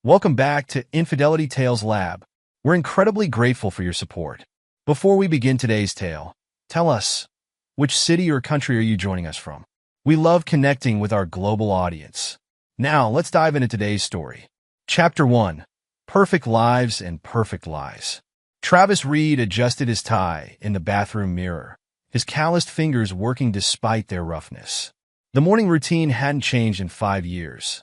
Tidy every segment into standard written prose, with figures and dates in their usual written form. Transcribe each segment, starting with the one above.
Welcome back to Infidelity Tales Lab. We're incredibly grateful for your support. Before we begin today's tale, tell us, which city or country are you joining us from? We love connecting with our global audience. Now, let's dive into today's story. Chapter 1. Perfect Lives and Perfect Lies. Travis Reed adjusted his tie in the bathroom mirror, his calloused fingers working despite their roughness. The morning routine hadn't changed in 5 years.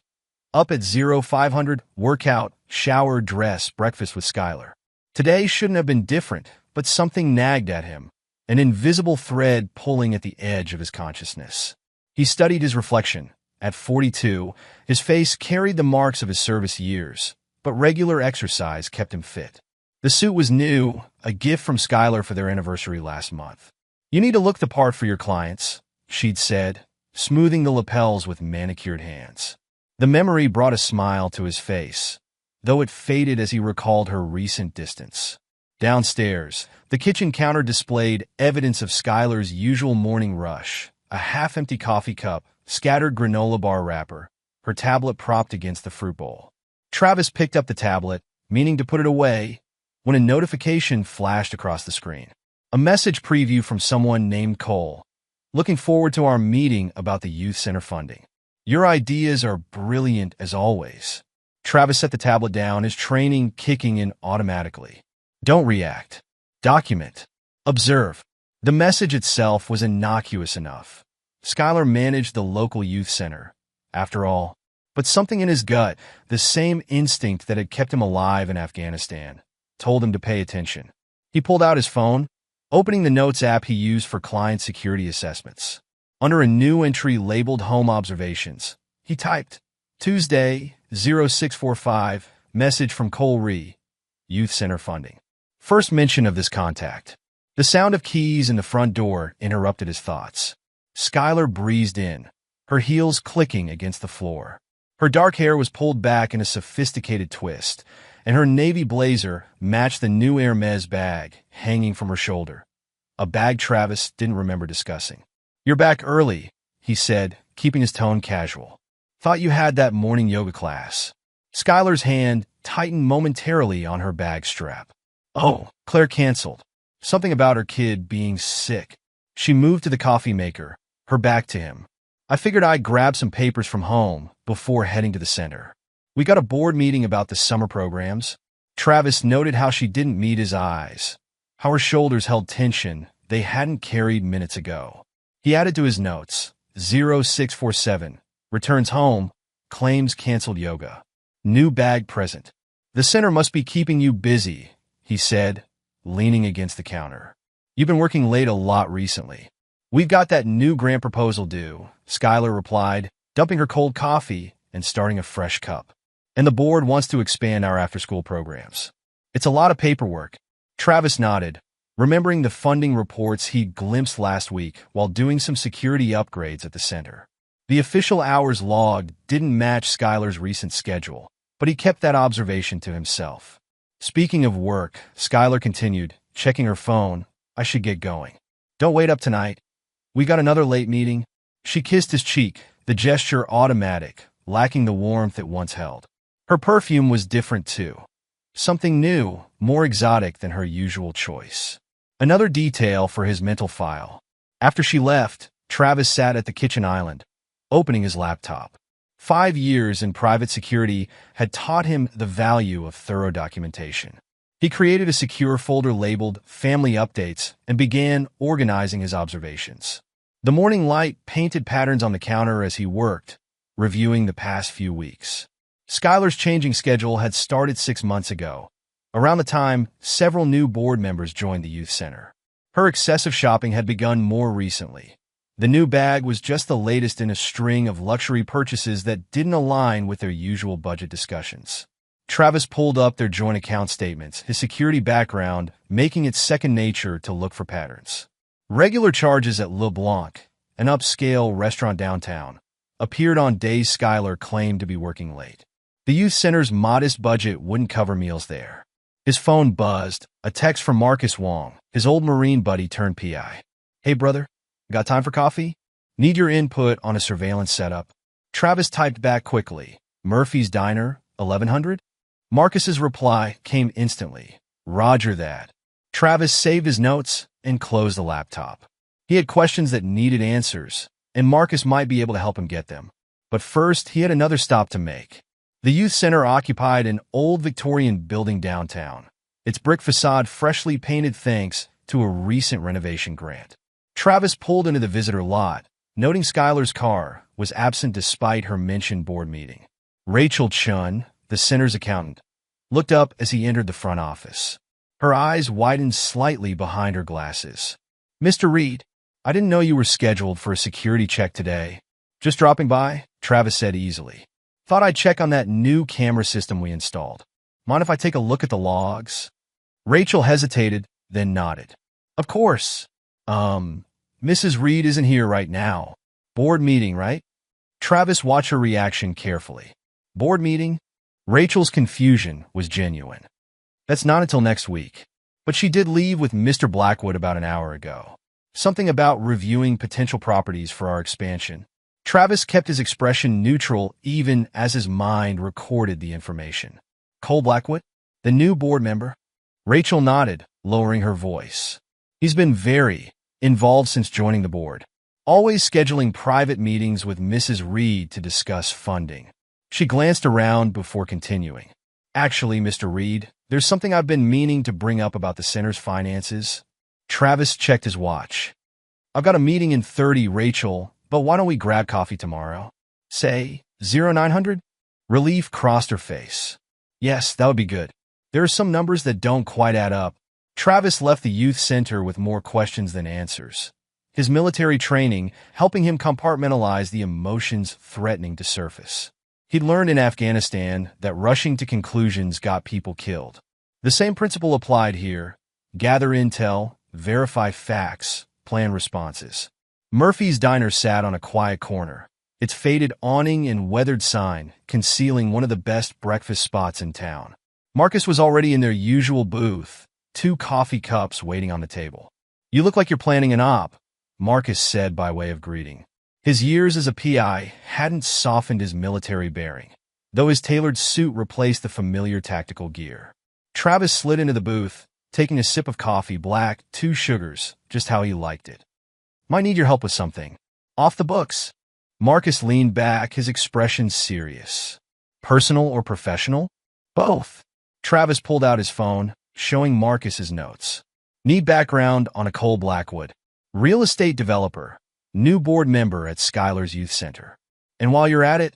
Up at 0500, workout, shower, dress, breakfast with Skylar. Today shouldn't have been different, but something nagged at him, an invisible thread pulling at the edge of his consciousness. He studied his reflection. At 42, his face carried the marks of his service years, but regular exercise kept him fit. The suit was new, a gift from Skylar for their anniversary last month. "You need to look the part for your clients," she'd said, smoothing the lapels with manicured hands. The memory brought a smile to his face, though it faded as he recalled her recent distance. Downstairs, the kitchen counter displayed evidence of Skylar's usual morning rush, a half-empty coffee cup, scattered granola bar wrapper, her tablet propped against the fruit bowl. Travis picked up the tablet, meaning to put it away, when a notification flashed across the screen. A message preview from someone named Cole. "Looking forward to our meeting about the youth center funding. Your ideas are brilliant as always." Travis set the tablet down, his training kicking in automatically. Don't react. Document. Observe. The message itself was innocuous enough. Skylar managed the local youth center, after all. But something in his gut, the same instinct that had kept him alive in Afghanistan, told him to pay attention. He pulled out his phone, opening the Notes app he used for client security assessments. Under a new entry labeled Home Observations, he typed, "Tuesday, 0645, message from Cole Ree, Youth Center funding." First mention of this contact. The sound of keys in the front door interrupted his thoughts. Skylar breezed in, her heels clicking against the floor. Her dark hair was pulled back in a sophisticated twist, and her navy blazer matched the new Hermes bag hanging from her shoulder, a bag Travis didn't remember discussing. "You're back early," he said, keeping his tone casual. "Thought you had that morning yoga class." Skylar's hand tightened momentarily on her bag strap. "Oh, Claire canceled. Something about her kid being sick." She moved to the coffee maker, her back to him. "I figured I'd grab some papers from home before heading to the center. We got a board meeting about the summer programs." Travis noted how she didn't meet his eyes, how her shoulders held tension they hadn't carried minutes ago. He added to his notes, 0647, returns home, claims canceled yoga. New bag present. "The center must be keeping you busy," he said, leaning against the counter. "You've been working late a lot recently." "We've got that new grant proposal due," Skylar replied, dumping her cold coffee and starting a fresh cup. "And the board wants to expand our after-school programs." "It's a lot of paperwork." Travis nodded, remembering the funding reports he'd glimpsed last week while doing some security upgrades at the center. The official hours logged didn't match Skylar's recent schedule, but he kept that observation to himself. Speaking of work, Skylar continued, checking her phone. "I should get going. Don't wait up tonight. We got another late meeting." She kissed his cheek, the gesture automatic, lacking the warmth it once held. Her perfume was different too. Something new, more exotic than her usual choice. Another detail for his mental file. After she left, Travis sat at the kitchen island, opening his laptop. 5 years in private security had taught him the value of thorough documentation. He created a secure folder labeled Family Updates and began organizing his observations. The morning light painted patterns on the counter as he worked, reviewing the past few weeks. Skylar's changing schedule had started 6 months ago, around the time several new board members joined the youth center. Her excessive shopping had begun more recently. The new bag was just the latest in a string of luxury purchases that didn't align with their usual budget discussions. Travis pulled up their joint account statements, his security background making it second nature to look for patterns. Regular charges at Le Blanc, an upscale restaurant downtown, appeared on days Skylar claimed to be working late. The youth center's modest budget wouldn't cover meals there. His phone buzzed, a text from Marcus Wong, his old Marine buddy turned PI. "Hey brother, got time for coffee? Need your input on a surveillance setup." Travis typed back quickly. "Murphy's Diner, 1100? Marcus's reply came instantly. Roger that. Travis saved his notes and closed the laptop. He had questions that needed answers, and Marcus might be able to help him get them. But first, he had another stop to make. The youth center occupied an old Victorian building downtown, its brick facade freshly painted thanks to a recent renovation grant. Travis pulled into the visitor lot, noting Skylar's car was absent despite her mentioned board meeting. Rachel Chun, the center's accountant, looked up as he entered the front office. Her eyes widened slightly behind her glasses. Mr. Reed, I didn't know you were scheduled for a security check today. Just dropping by, Travis said easily. Thought I'd check on that new camera system we installed. Mind if I take a look at the logs? Rachel hesitated, then nodded. Of course. Mrs. Reed isn't here right now. Board meeting, right? Travis watched her reaction carefully. Board meeting? Rachel's confusion was genuine. That's not until next week. But she did leave with Mr. Blackwood about an hour ago. Something about reviewing potential properties for our expansion. Travis kept his expression neutral even as his mind recorded the information. Cole Blackwood? The new board member? Rachel nodded, lowering her voice. He's been very involved since joining the board, always scheduling private meetings with Mrs. Reed to discuss funding. She glanced around before continuing. Actually, Mr. Reed, there's something I've been meaning to bring up about the center's finances. Travis checked his watch. I've got a meeting in 30, Rachel, but why don't we grab coffee tomorrow? Say, 0900? Relief crossed her face. Yes, that would be good. There are some numbers that don't quite add up. Travis left the youth center with more questions than answers. His military training helping him compartmentalize the emotions threatening to surface. He'd learned in Afghanistan that rushing to conclusions got people killed. The same principle applied here. Gather intel, verify facts, plan responses. Murphy's Diner sat on a quiet corner, its faded awning and weathered sign concealing one of the best breakfast spots in town. Marcus was already in their usual booth, 2 coffee cups waiting on the table. You look like you're planning an op, Marcus said by way of greeting. His years as a PI hadn't softened his military bearing, though his tailored suit replaced the familiar tactical gear. Travis slid into the booth, taking a sip of coffee, black, 2 sugars, just how he liked it. Might need your help with something. Off the books. Marcus leaned back, his expression serious. Personal or professional? Both. Travis pulled out his phone, showing Marcus his notes. Need background on a Cole Blackwood. Real estate developer. New board member at Skylar's Youth Center. And while you're at it,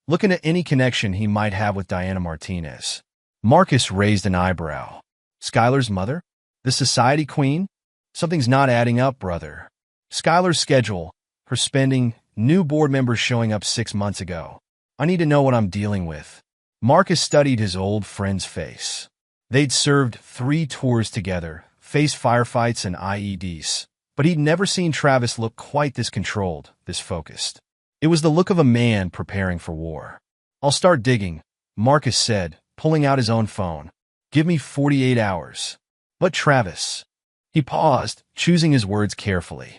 look into any connection he might have with Diana Martinez. Marcus raised an eyebrow. Skylar's mother? The society queen? Something's not adding up, brother. Skylar's schedule, her spending, new board members showing up 6 months ago. I need to know what I'm dealing with. Marcus studied his old friend's face. They'd served 3 tours together, faced firefights and IEDs, but he'd never seen Travis look quite this controlled, this focused. It was the look of a man preparing for war. I'll start digging, Marcus said, pulling out his own phone. Give me 48 hours. But Travis. He paused, choosing his words carefully.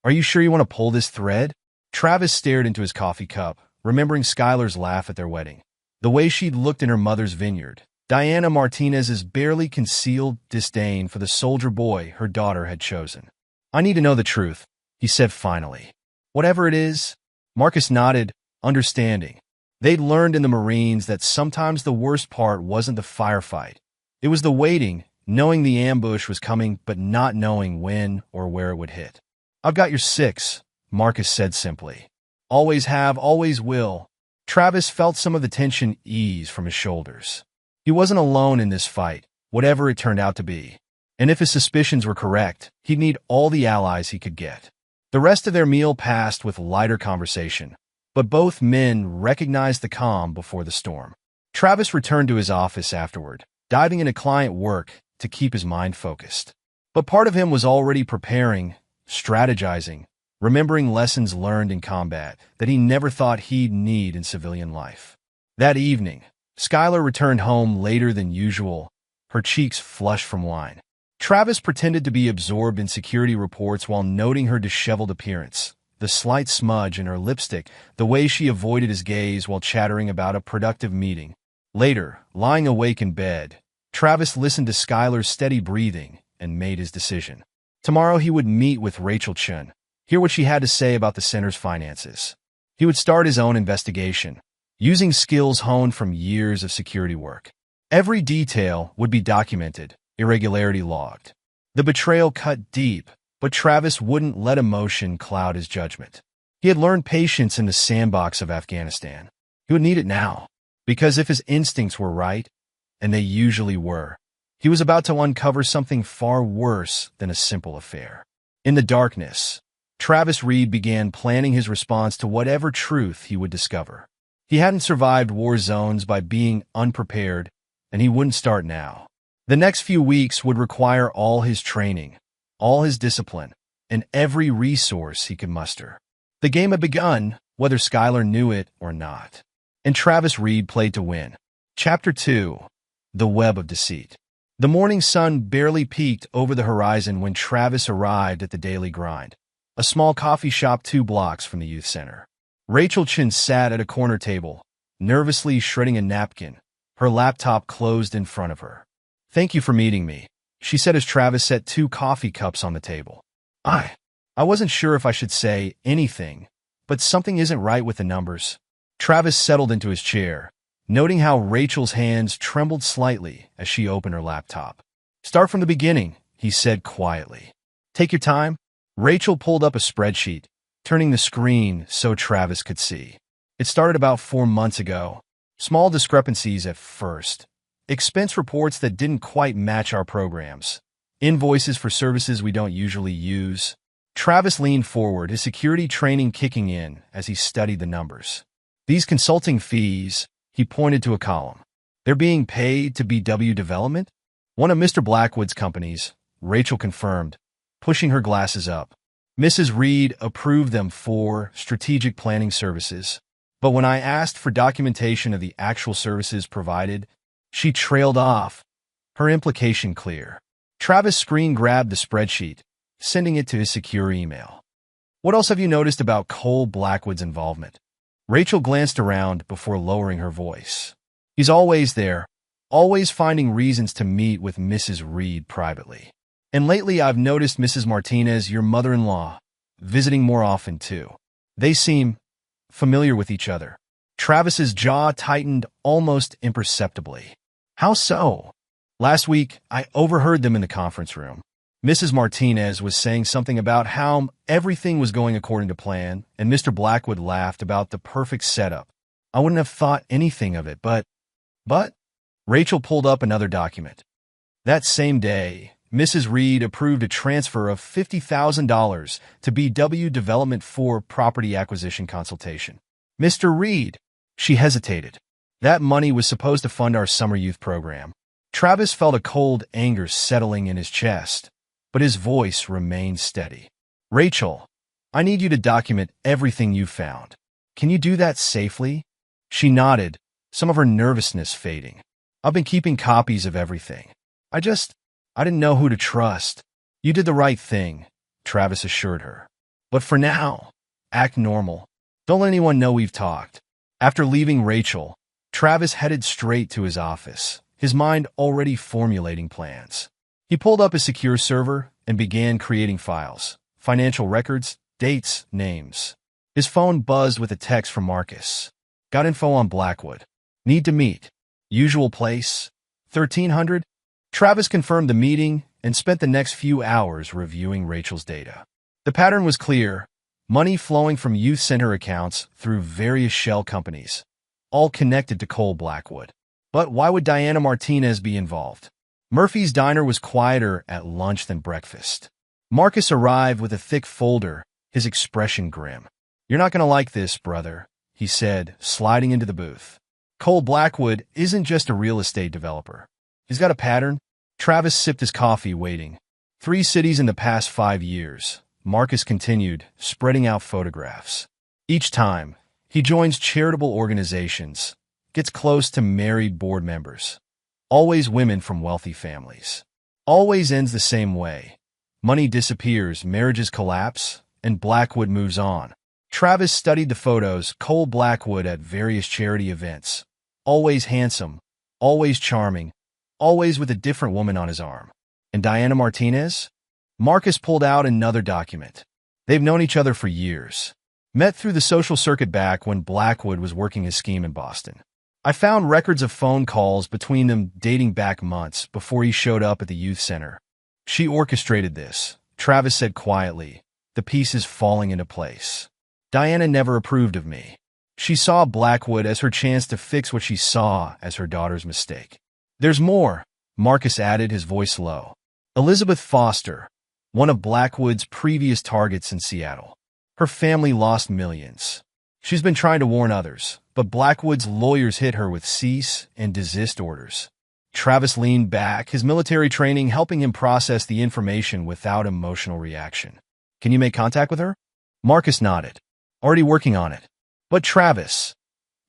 Are you sure you want to pull this thread? Travis stared into his coffee cup, remembering Skylar's laugh at their wedding. The way she'd looked in her mother's vineyard. Diana Martinez's barely concealed disdain for the soldier boy her daughter had chosen. I need to know the truth, he said finally. Whatever it is, Marcus nodded, understanding. They'd learned in the Marines that sometimes the worst part wasn't the firefight. It was the waiting, knowing the ambush was coming but not knowing when or where it would hit. I've got your 6, Marcus said simply. Always have, always will. Travis felt some of the tension ease from his shoulders. He wasn't alone in this fight, whatever it turned out to be. And if his suspicions were correct, he'd need all the allies he could get. The rest of their meal passed with lighter conversation, but both men recognized the calm before the storm. Travis returned to his office afterward, diving into client work to keep his mind focused. But part of him was already preparing, strategizing, remembering lessons learned in combat that he never thought he'd need in civilian life. That evening, Skylar returned home later than usual, her cheeks flushed from wine. Travis pretended to be absorbed in security reports while noting her disheveled appearance, the slight smudge in her lipstick, the way she avoided his gaze while chattering about a productive meeting. Later, lying awake in bed, Travis listened to Skylar's steady breathing and made his decision. Tomorrow he would meet with Rachel Chun, hear what she had to say about the center's finances. He would start his own investigation, using skills honed from years of security work. Every detail would be documented, irregularity logged. The betrayal cut deep, but Travis wouldn't let emotion cloud his judgment. He had learned patience in the sandbox of Afghanistan. He would need it now, because if his instincts were right, and they usually were, he was about to uncover something far worse than a simple affair. In the darkness, Travis Reed began planning his response to whatever truth he would discover. He hadn't survived war zones by being unprepared, and he wouldn't start now. The next few weeks would require all his training, all his discipline, and every resource he could muster. The game had begun, whether Skylar knew it or not. And Travis Reed played to win. Chapter 2. The Web of Deceit. The morning sun barely peeked over the horizon when Travis arrived at the Daily Grind, a small coffee shop 2 blocks from the youth center. Rachel Chin sat at a corner table, nervously shredding a napkin, her laptop closed in front of her. "Thank you for meeting me," she said as Travis set 2 coffee cups on the table. I wasn't sure if I should say anything, but something isn't right with the numbers." Travis settled into his chair, noting how Rachel's hands trembled slightly as she opened her laptop. "Start from the beginning," he said quietly. "Take your time." Rachel pulled up a spreadsheet, turning the screen so Travis could see. "It started about 4 months ago. Small discrepancies at first. Expense reports that didn't quite match our programs. Invoices for services we don't usually use." Travis leaned forward, his security training kicking in as he studied the numbers. "These consulting fees," he pointed to a column. "They're being paid to BW Development?" "One of Mr. Blackwood's companies," Rachel confirmed, pushing her glasses up. "Mrs. Reed approved them for strategic planning services. But when I asked for documentation of the actual services provided, she trailed off, her implication clear." Travis screen-grabbed the spreadsheet, sending it to his secure email. "What else have you noticed about Cole Blackwood's involvement?" Rachel glanced around before lowering her voice. "He's always there, always finding reasons to meet with Mrs. Reed privately. And lately I've noticed Mrs. Martinez, your mother-in-law, visiting more often too. They seem familiar with each other." Travis's jaw tightened almost imperceptibly. "How so?" "Last week, I overheard them in the conference room. Mrs. Martinez was saying something about how everything was going according to plan, and Mr. Blackwood laughed about the perfect setup. I wouldn't have thought anything of it, but... Rachel pulled up another document. That same day, Mrs. Reed approved a transfer of $50,000 to BW Development for property acquisition consultation. "Mr. Reed," she hesitated. "That money was supposed to fund our summer youth program." Travis felt a cold anger settling in his chest, but his voice remained steady. "Rachel, I need you to document everything you found. Can you do that safely?" She nodded, some of her nervousness fading. "I've been keeping copies of everything. I didn't know who to trust." "You did the right thing," Travis assured her. "But for now, act normal. Don't let anyone know we've talked." After leaving Rachel, Travis headed straight to his office, his mind already formulating plans. He pulled up a secure server and began creating files, financial records, dates, names. His phone buzzed with a text from Marcus. "Got info on Blackwood. Need to meet. Usual place, 1300? Travis confirmed the meeting and spent the next few hours reviewing Rachel's data. The pattern was clear: money flowing from youth center accounts through various shell companies, all connected to Cole Blackwood. But why would Diana Martinez be involved? Murphy's Diner was quieter at lunch than breakfast. Marcus arrived with a thick folder, his expression grim. "You're not going to like this, brother," he said, sliding into the booth. "Cole Blackwood isn't just a real estate developer. He's got a pattern." Travis sipped his coffee, waiting. 3 cities in the past 5 years, Marcus continued, spreading out photographs. Each time, he joins charitable organizations, gets close to married board members. Always women from wealthy families. Always ends the same way. Money disappears, marriages collapse, and Blackwood moves on. Travis studied the photos, Cole Blackwood at various charity events, Always handsome, always charming, always with a different woman on his arm. And Diana Martinez? Marcus pulled out another document. They've known each other for years. Met through the social circuit back when Blackwood was working his scheme in Boston. I found records of phone calls between them dating back months before he showed up at the youth center. She orchestrated this, Travis said quietly, the pieces falling into place. Diana never approved of me. She saw Blackwood as her chance to fix what she saw as her daughter's mistake. There's more, Marcus added, his voice low. Elizabeth Foster, one of Blackwood's previous targets in Seattle. Her family lost millions. She's been trying to warn others, but Blackwood's lawyers hit her with cease and desist orders. Travis leaned back, his military training helping him process the information without emotional reaction. Can you make contact with her? Marcus nodded. Already working on it. But Travis,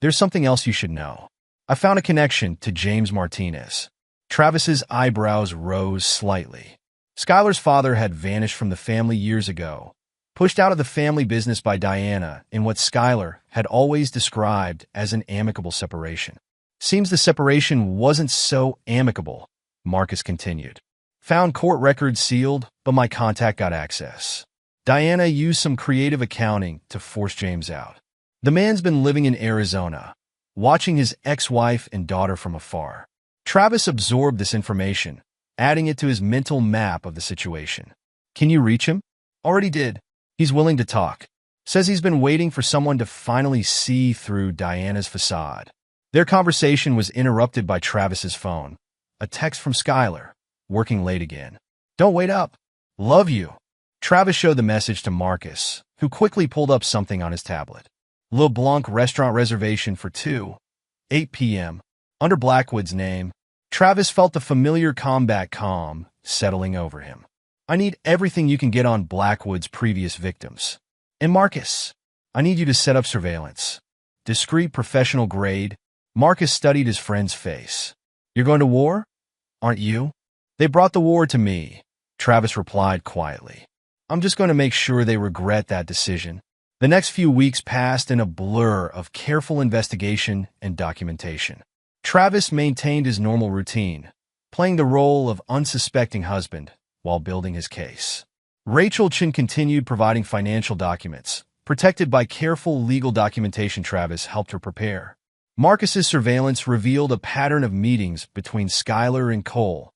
there's something else you should know. I found a connection to James Martinez. Travis's eyebrows rose slightly. Skylar's father had vanished from the family years ago, pushed out of the family business by Diana in what Skylar had always described as an amicable separation. Seems the separation wasn't so amicable, Marcus continued. Found court records sealed, but my contact got access. Diana used some creative accounting to force James out. The man's been living in Arizona, watching his ex-wife and daughter from afar. Travis absorbed this information, adding it to his mental map of the situation. Can you reach him? Already did. He's willing to talk. Says he's been waiting for someone to finally see through Diana's facade. Their conversation was interrupted by Travis's phone. A text from Skylar. Working late again. Don't wait up. Love you. Travis showed the message to Marcus, who quickly pulled up something on his tablet. Le Blanc restaurant reservation for 8 p.m. Under Blackwood's name, Travis felt the familiar combat calm settling over him. I need everything you can get on Blackwood's previous victims. And Marcus, I need you to set up surveillance. Discreet professional grade. Marcus studied his friend's face. You're going to war? Aren't you? They brought the war to me, Travis replied quietly. I'm just going to make sure they regret that decision. The next few weeks passed in a blur of careful investigation and documentation. Travis maintained his normal routine, playing the role of unsuspecting husband while building his case. Rachel Chin continued providing financial documents, protected by careful legal documentation Travis helped her prepare. Marcus's surveillance revealed a pattern of meetings between Skylar and Cole,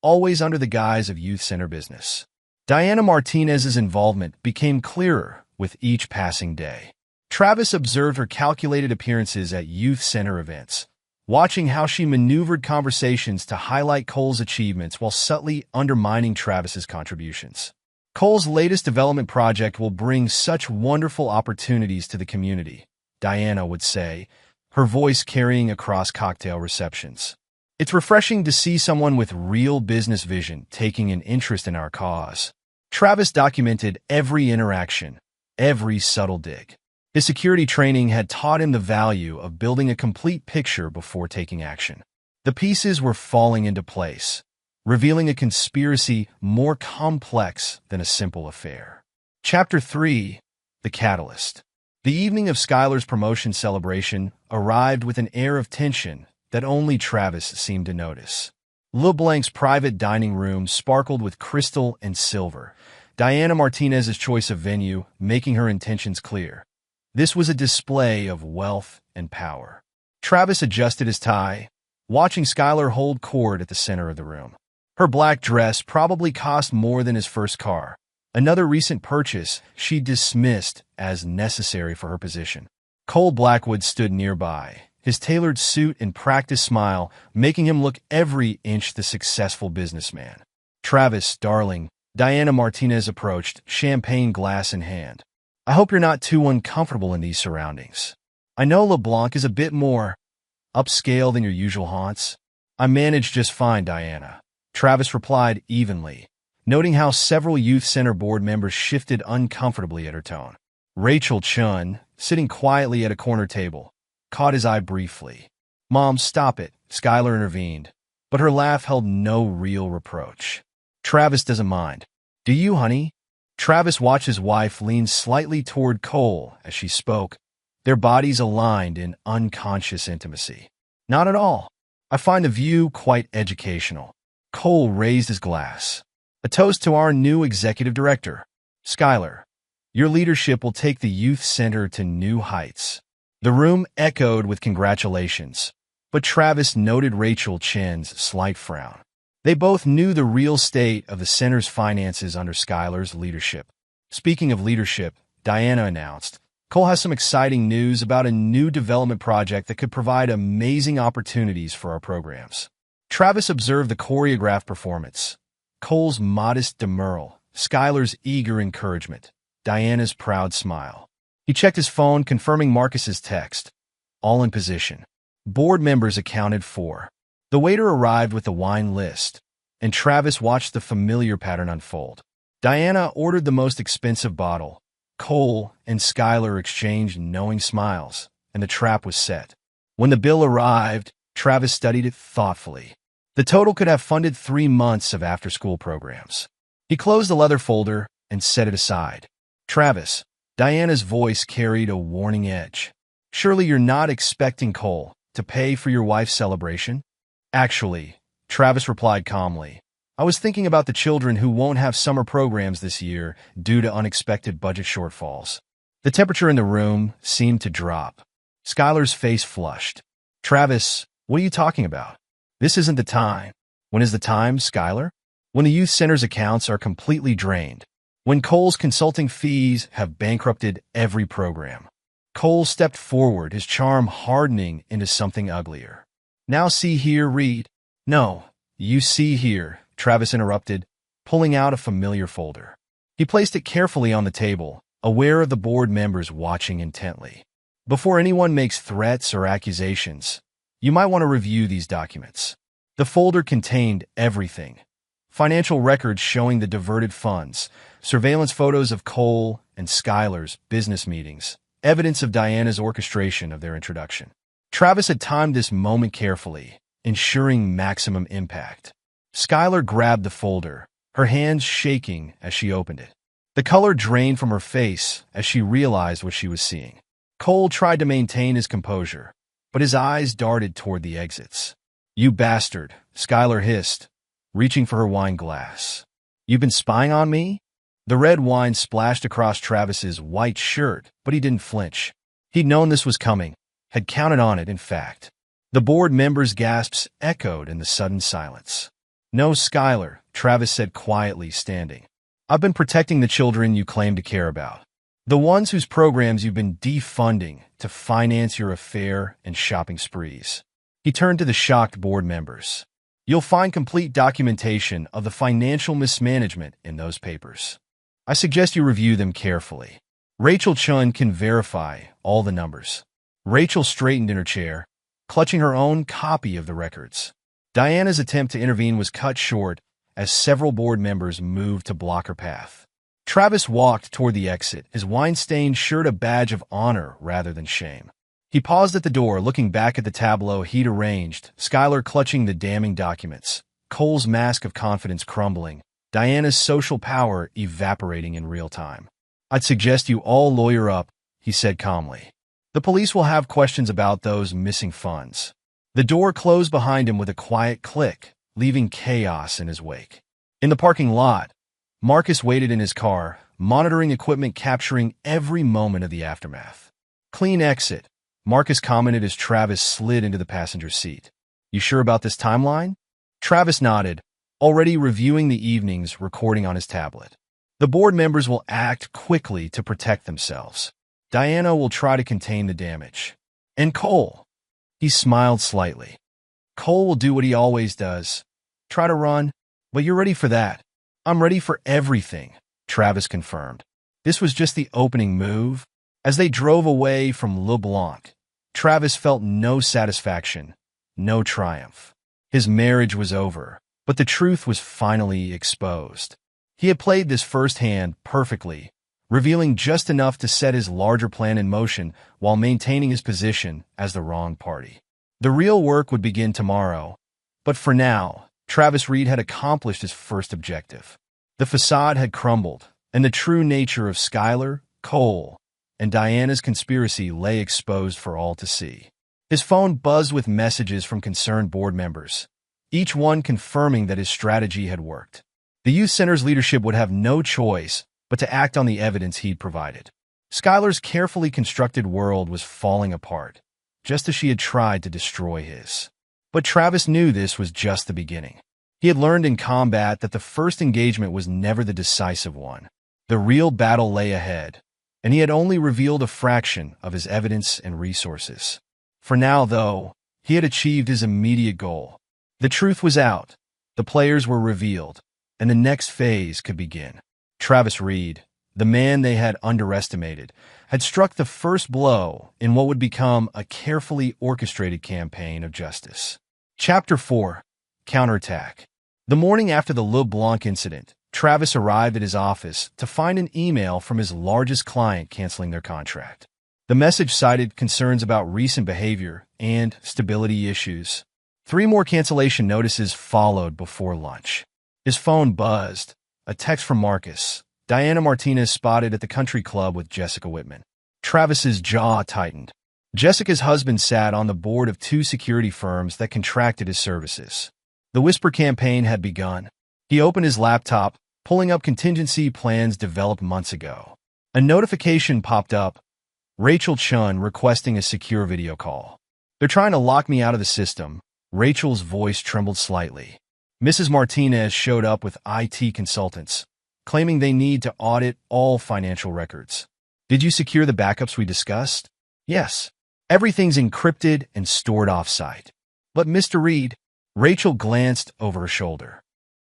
always under the guise of youth center business. Diana Martinez's involvement became clearer with each passing day. Travis observed her calculated appearances at youth center events, watching how she maneuvered conversations to highlight Cole's achievements while subtly undermining Travis's contributions. Cole's latest development project will bring such wonderful opportunities to the community, Diana would say, her voice carrying across cocktail receptions. It's refreshing to see someone with real business vision taking an interest in our cause. Travis documented every interaction, every subtle dig. His security training had taught him the value of building a complete picture before taking action. The pieces were falling into place, revealing a conspiracy more complex than a simple affair. Chapter 3. The Catalyst. The evening of Skylar's promotion celebration arrived with an air of tension that only Travis seemed to notice. LeBlanc's private dining room sparkled with crystal and silver, Diana Martinez's choice of venue making her intentions clear. This was a display of wealth and power. Travis adjusted his tie, watching Skylar hold court at the center of the room. Her black dress probably cost more than his first car, another recent purchase she dismissed as necessary for her position. Cole Blackwood stood nearby, his tailored suit and practiced smile making him look every inch the successful businessman. Travis, darling, Diana Martinez approached, champagne glass in hand. I hope you're not too uncomfortable in these surroundings. I know LeBlanc is a bit more upscale than your usual haunts. I managed just fine, Diana. Travis replied evenly, noting how several youth center board members shifted uncomfortably at her tone. Rachel Chun, sitting quietly at a corner table, caught his eye briefly. Mom, stop it, Skylar intervened, but her laugh held no real reproach. Travis doesn't mind. Do you, honey? Travis watched his wife lean slightly toward Cole as she spoke, their bodies aligned in unconscious intimacy. Not at all. I find the view quite educational. Cole raised his glass. A toast to our new executive director, Skylar. Your leadership will take the youth center to new heights. The room echoed with congratulations, but Travis noted Rachel Chen's slight frown. They both knew the real state of the center's finances under Skylar's leadership. Speaking of leadership, Diana announced, Cole has some exciting news about a new development project that could provide amazing opportunities for our programs. Travis observed the choreographed performance, Cole's modest demurral, Skylar's eager encouragement, Diana's proud smile. He checked his phone, confirming Marcus's text. All in position. Board members accounted for. The waiter arrived with the wine list, and Travis watched the familiar pattern unfold. Diana ordered the most expensive bottle. Cole and Skylar exchanged knowing smiles, and the trap was set. When the bill arrived, Travis studied it thoughtfully. The total could have funded 3 months of after-school programs. He closed the leather folder and set it aside. Travis, Diana's voice carried a warning edge. Surely you're not expecting Cole to pay for your wife's celebration? Actually, Travis replied calmly, I was thinking about the children who won't have summer programs this year due to unexpected budget shortfalls. The temperature in the room seemed to drop. Skylar's face flushed. Travis, what are you talking about? This isn't the time. When is the time, Skylar? When the youth center's accounts are completely drained. When Cole's consulting fees have bankrupted every program. Cole stepped forward, his charm hardening into something uglier. Now see here, Reed. No, you see here, Travis interrupted, pulling out a familiar folder. He placed it carefully on the table, aware of the board members watching intently. Before anyone makes threats or accusations, you might want to review these documents. The folder contained everything. Financial records showing the diverted funds, surveillance photos of Cole and Skylar's business meetings, evidence of Diana's orchestration of their introduction. Travis had timed this moment carefully, ensuring maximum impact. Skylar grabbed the folder, her hands shaking as she opened it. The color drained from her face as she realized what she was seeing. Cole tried to maintain his composure, but his eyes darted toward the exits. You bastard, Skylar hissed, reaching for her wine glass. You've been spying on me? The red wine splashed across Travis's white shirt, but he didn't flinch. He'd known this was coming, had counted on it, in fact. The board members' gasps echoed in the sudden silence. No, Skylar, Travis said quietly, standing. I've been protecting the children you claim to care about. The ones whose programs you've been defunding to finance your affair and shopping sprees. He turned to the shocked board members. You'll find complete documentation of the financial mismanagement in those papers. I suggest you review them carefully. Rachel Chun can verify all the numbers. Rachel straightened in her chair, clutching her own copy of the records. Diana's attempt to intervene was cut short as several board members moved to block her path. Travis walked toward the exit, his wine-stained shirt a badge of honor rather than shame. He paused at the door, looking back at the tableau he'd arranged, Skylar clutching the damning documents, Cole's mask of confidence crumbling, Diana's social power evaporating in real time. I'd suggest you all lawyer up, he said calmly. The police will have questions about those missing funds. The door closed behind him with a quiet click, leaving chaos in his wake. In the parking lot, Marcus waited in his car, monitoring equipment capturing every moment of the aftermath. Clean exit, Marcus commented as Travis slid into the passenger seat. You sure about this timeline? Travis nodded, already reviewing the evening's recording on his tablet. The board members will act quickly to protect themselves. Diana will try to contain the damage. And Cole? He smiled slightly. Cole will do what he always does. Try to run, but you're ready for that. I'm ready for everything, Travis confirmed. This was just the opening move. As they drove away from Le Blanc, Travis felt no satisfaction, no triumph. His marriage was over, but the truth was finally exposed. He had played this first hand perfectly, revealing just enough to set his larger plan in motion while maintaining his position as the wrong party. The real work would begin tomorrow, but for now, Travis Reed had accomplished his first objective. The facade had crumbled, and the true nature of Skylar, Cole, and Diana's conspiracy lay exposed for all to see. His phone buzzed with messages from concerned board members, each one confirming that his strategy had worked. The youth center's leadership would have no choice but to act on the evidence he'd provided. Skylar's carefully constructed world was falling apart, just as she had tried to destroy his. But Travis knew this was just the beginning. He had learned in combat that the first engagement was never the decisive one. The real battle lay ahead, and he had only revealed a fraction of his evidence and resources. For now, though, he had achieved his immediate goal. The truth was out, the players were revealed, and the next phase could begin. Travis Reed, the man they had underestimated, had struck the first blow in what would become a carefully orchestrated campaign of justice. Chapter 4. Counterattack. The morning after the Le Blanc incident, Travis arrived at his office to find an email from his largest client canceling their contract. The message cited concerns about recent behavior and stability issues. 3 more cancellation notices followed before lunch. His phone buzzed. A text from Marcus. Diana Martinez spotted at the country club with Jessica Whitman. Travis's jaw tightened. Jessica's husband sat on the board of 2 security firms that contracted his services. The Whisper campaign had begun. He opened his laptop, pulling up contingency plans developed months ago. A notification popped up. Rachel Chun requesting a secure video call. They're trying to lock me out of the system. Rachel's voice trembled slightly. Mrs. Martinez showed up with IT consultants, claiming they need to audit all financial records. Did you secure the backups we discussed? Yes. Everything's encrypted and stored off-site. But Mr. Reed, Rachel glanced over her shoulder.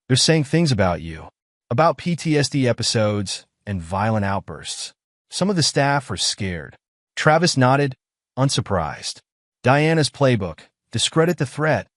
They're saying things about you, about PTSD episodes and violent outbursts. Some of the staff are scared. Travis nodded, unsurprised. Diana's playbook: discredit the threat,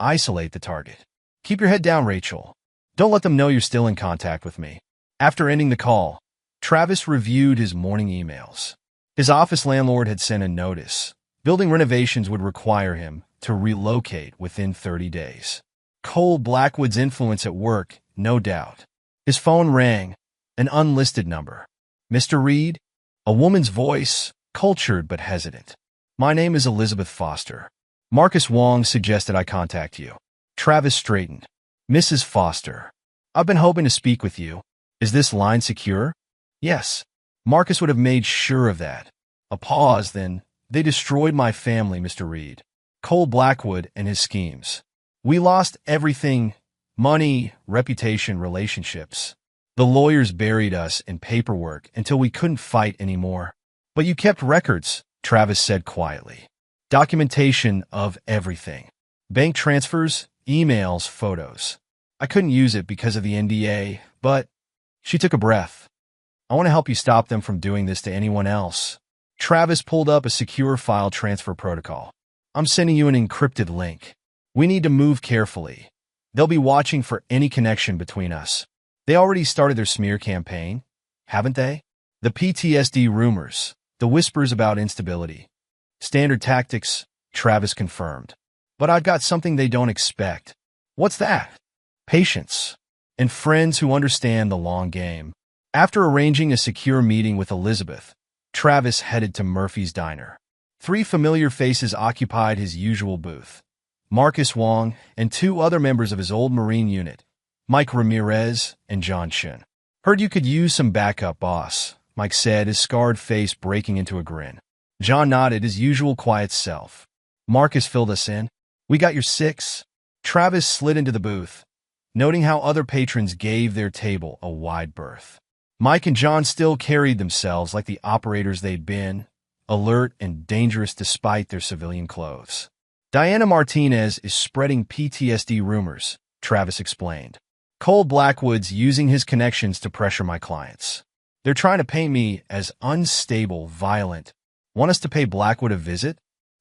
isolate the target. Keep your head down, Rachel. Don't let them know you're still in contact with me. After ending the call, Travis reviewed his morning emails. His office landlord had sent a notice. Building renovations would require him to relocate within 30 days. Cole Blackwood's influence at work, no doubt. His phone rang, an unlisted number. Mr. Reed? A woman's voice, cultured but hesitant. My name is Elizabeth Foster. Marcus Wong suggested I contact you. Travis straightened. Mrs. Foster. I've been hoping to speak with you. Is this line secure? Yes. Marcus would have made sure of that. A pause, then. They destroyed my family, Mr. Reed. Cole Blackwood and his schemes. We lost everything: money, reputation, relationships. The lawyers buried us in paperwork until we couldn't fight anymore. But you kept records, Travis said quietly. Documentation of everything. Bank transfers, emails, photos. I couldn't use it because of the NDA, but... She took a breath. I want to help you stop them from doing this to anyone else. Travis pulled up a secure file transfer protocol. I'm sending you an encrypted link. We need to move carefully. They'll be watching for any connection between us. They already started their smear campaign, haven't they? The PTSD rumors, the whispers about instability. Standard tactics, Travis confirmed. But I've got something they don't expect. What's that? Patience. And friends who understand the long game. After arranging a secure meeting with Elizabeth, Travis headed to Murphy's Diner. 3 familiar faces occupied his usual booth. Marcus Wong and 2 other members of his old Marine unit, Mike Ramirez and John Shin. Heard you could use some backup, boss, Mike said, his scarred face breaking into a grin. John nodded, his usual quiet self. Marcus filled us in. We got your 6. Travis slid into the booth, noting how other patrons gave their table a wide berth. Mike and John still carried themselves like the operators they'd been, alert and dangerous despite their civilian clothes. Diana Martinez is spreading PTSD rumors, Travis explained. Cole Blackwood's using his connections to pressure my clients. They're trying to paint me as unstable, violent. Want us to pay Blackwood a visit?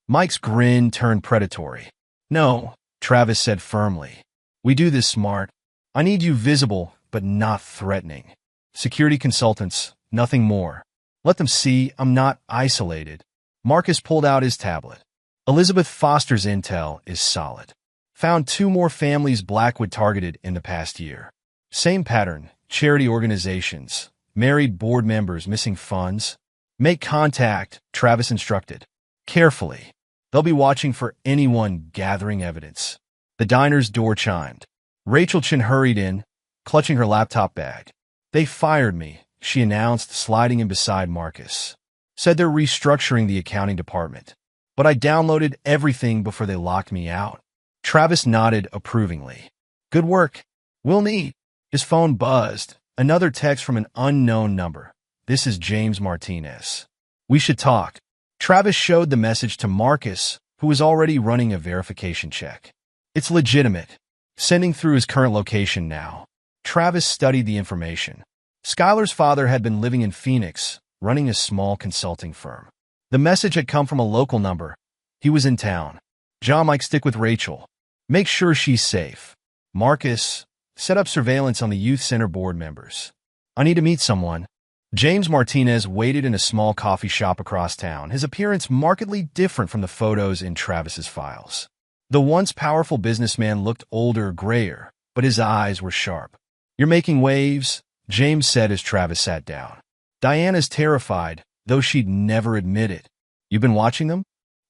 Mike's grin turned predatory. No, Travis said firmly. We do this smart. I need you visible, but not threatening. Security consultants, nothing more. Let them see I'm not isolated. Marcus pulled out his tablet. Elizabeth Foster's intel is solid. Found 2 more families Blackwood targeted in the past year. Same pattern, charity organizations, married board members missing funds. Make contact, Travis instructed. Carefully. They'll be watching for anyone gathering evidence. The diner's door chimed. Rachel Chin hurried in, clutching her laptop bag. They fired me, she announced, sliding in beside Marcus. Said they're restructuring the accounting department. But I downloaded everything before they locked me out. Travis nodded approvingly. Good work. We'll need. His phone buzzed. Another text from an unknown number. This is James Martinez. We should talk. Travis showed the message to Marcus, who was already running a verification check. It's legitimate. Sending through his current location now. Travis studied the information. Skylar's father had been living in Phoenix, running a small consulting firm. The message had come from a local number. He was in town. John might stick with Rachel. Make sure she's safe. Marcus, set up surveillance on the youth center board members. I need to meet someone. James Martinez waited in a small coffee shop across town, his appearance markedly different from the photos in Travis's files. The once powerful businessman looked older, grayer, but his eyes were sharp. You're making waves, James said as Travis sat down. Diana's terrified, though she'd never admit it. You've been watching them?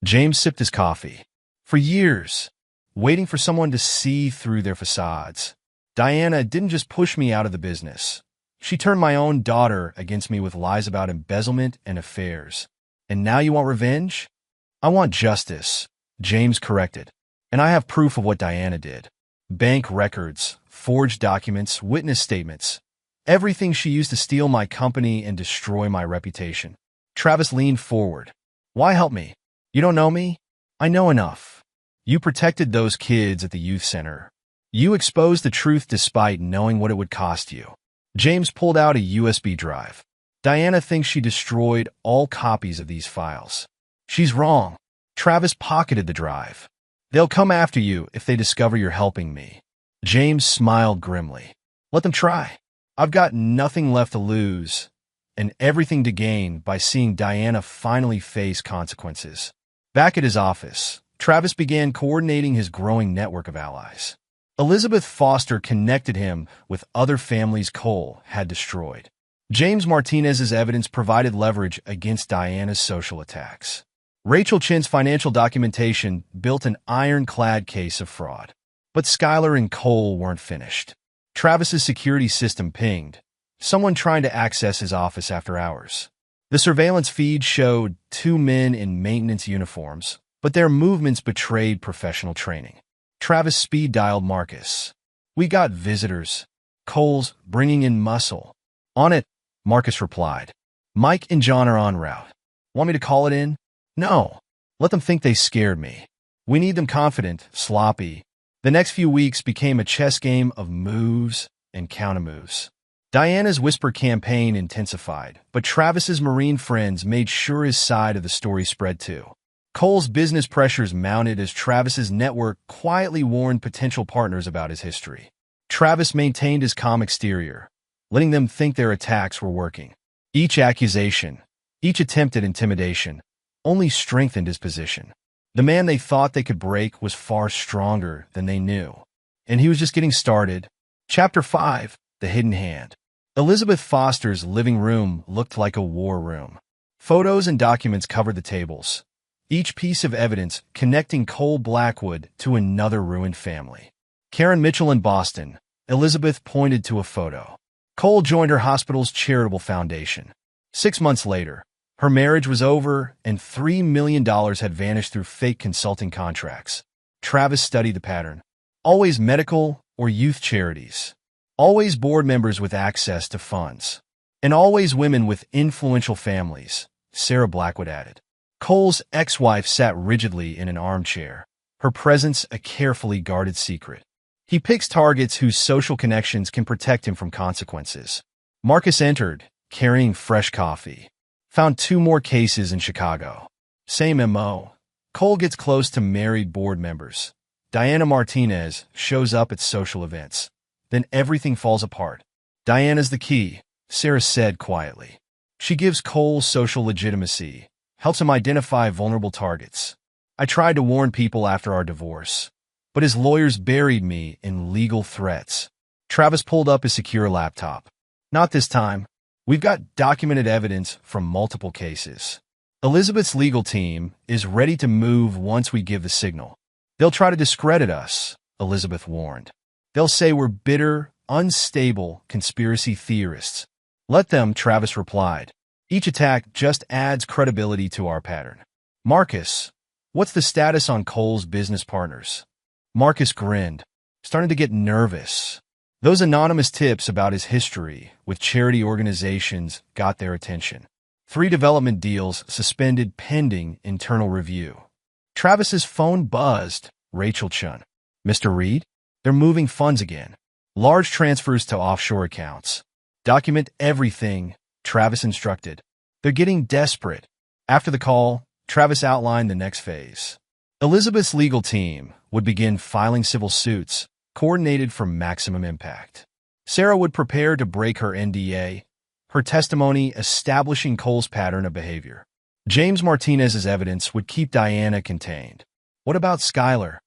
James sipped his coffee. For years, waiting for someone to see through their facades. Diana didn't just push me out of the business. She turned my own daughter against me with lies about embezzlement and affairs. And now you want revenge? I want justice, James corrected. And I have proof of what Diana did. Bank records, forged documents, witness statements. Everything she used to steal my company and destroy my reputation. Travis leaned forward. Why help me? You don't know me? I know enough. You protected those kids at the youth center. You exposed the truth despite knowing what it would cost you. James pulled out a USB drive. Diana thinks she destroyed all copies of these files. She's wrong. Travis pocketed the drive. They'll come after you if they discover you're helping me. James smiled grimly. Let them try. I've got nothing left to lose and everything to gain by seeing Diana finally face consequences. Back at his office, Travis began coordinating his growing network of allies. Elizabeth Foster connected him with other families Cole had destroyed. James Martinez's evidence provided leverage against Diana's social attacks. Rachel Chin's financial documentation built an ironclad case of fraud. But Skylar and Cole weren't finished. Travis's security system pinged, someone trying to access his office after hours. The surveillance feed showed two men in maintenance uniforms, but their movements betrayed professional training. Travis speed-dialed Marcus. We got visitors. Cole's bringing in muscle. On it, Marcus replied. Mike and John are en route. Want me to call it in? No. Let them think they scared me. We need them confident, sloppy. The next few weeks became a chess game of moves and countermoves. Diana's whisper campaign intensified, but Travis's Marine friends made sure his side of the story spread too. Cole's business pressures mounted as Travis's network quietly warned potential partners about his history. Travis maintained his calm exterior, letting them think their attacks were working. Each accusation, each attempt at intimidation, only strengthened his position. The man they thought they could break was far stronger than they knew. And he was just getting started. Chapter 5, The Hidden Hand. Elizabeth Foster's living room looked like a war room. Photos and documents covered the tables, each piece of evidence connecting Cole Blackwood to another ruined family. Karen Mitchell in Boston, Elizabeth pointed to a photo. Cole joined her hospital's charitable foundation. 6 months later, her marriage was over and $3 million had vanished through fake consulting contracts. Travis studied the pattern. Always medical or youth charities. Always board members with access to funds. And always women with influential families, Sarah Blackwood added. Cole's ex-wife sat rigidly in an armchair, her presence a carefully guarded secret. He picks targets whose social connections can protect him from consequences. Marcus entered, carrying fresh coffee. Found 2 more cases in Chicago. Same MO. Cole gets close to married board members. Diana Martinez shows up at social events. Then everything falls apart. Diana's the key, Sarah said quietly. She gives Cole social legitimacy, helps him identify vulnerable targets. I tried to warn people after our divorce, but his lawyers buried me in legal threats. Travis pulled up his secure laptop. Not this time. We've got documented evidence from multiple cases. Elizabeth's legal team is ready to move once we give the signal. They'll try to discredit us, Elizabeth warned. They'll say we're bitter, unstable conspiracy theorists. Let them, Travis replied. Each attack just adds credibility to our pattern. Marcus, what's the status on Cole's business partners? Marcus grinned, starting to get nervous. Those anonymous tips about his history with charity organizations got their attention. 3 development deals suspended pending internal review. Travis's phone buzzed. Rachel Chun. Mr. Reed? They're moving funds again. Large transfers to offshore accounts. Document everything, Travis instructed. They're getting desperate. After the call, Travis outlined the next phase. Elizabeth's legal team would begin filing civil suits, coordinated for maximum impact. Sarah would prepare to break her NDA, her testimony establishing Cole's pattern of behavior. James Martinez's evidence would keep Diana contained. What about Skylar?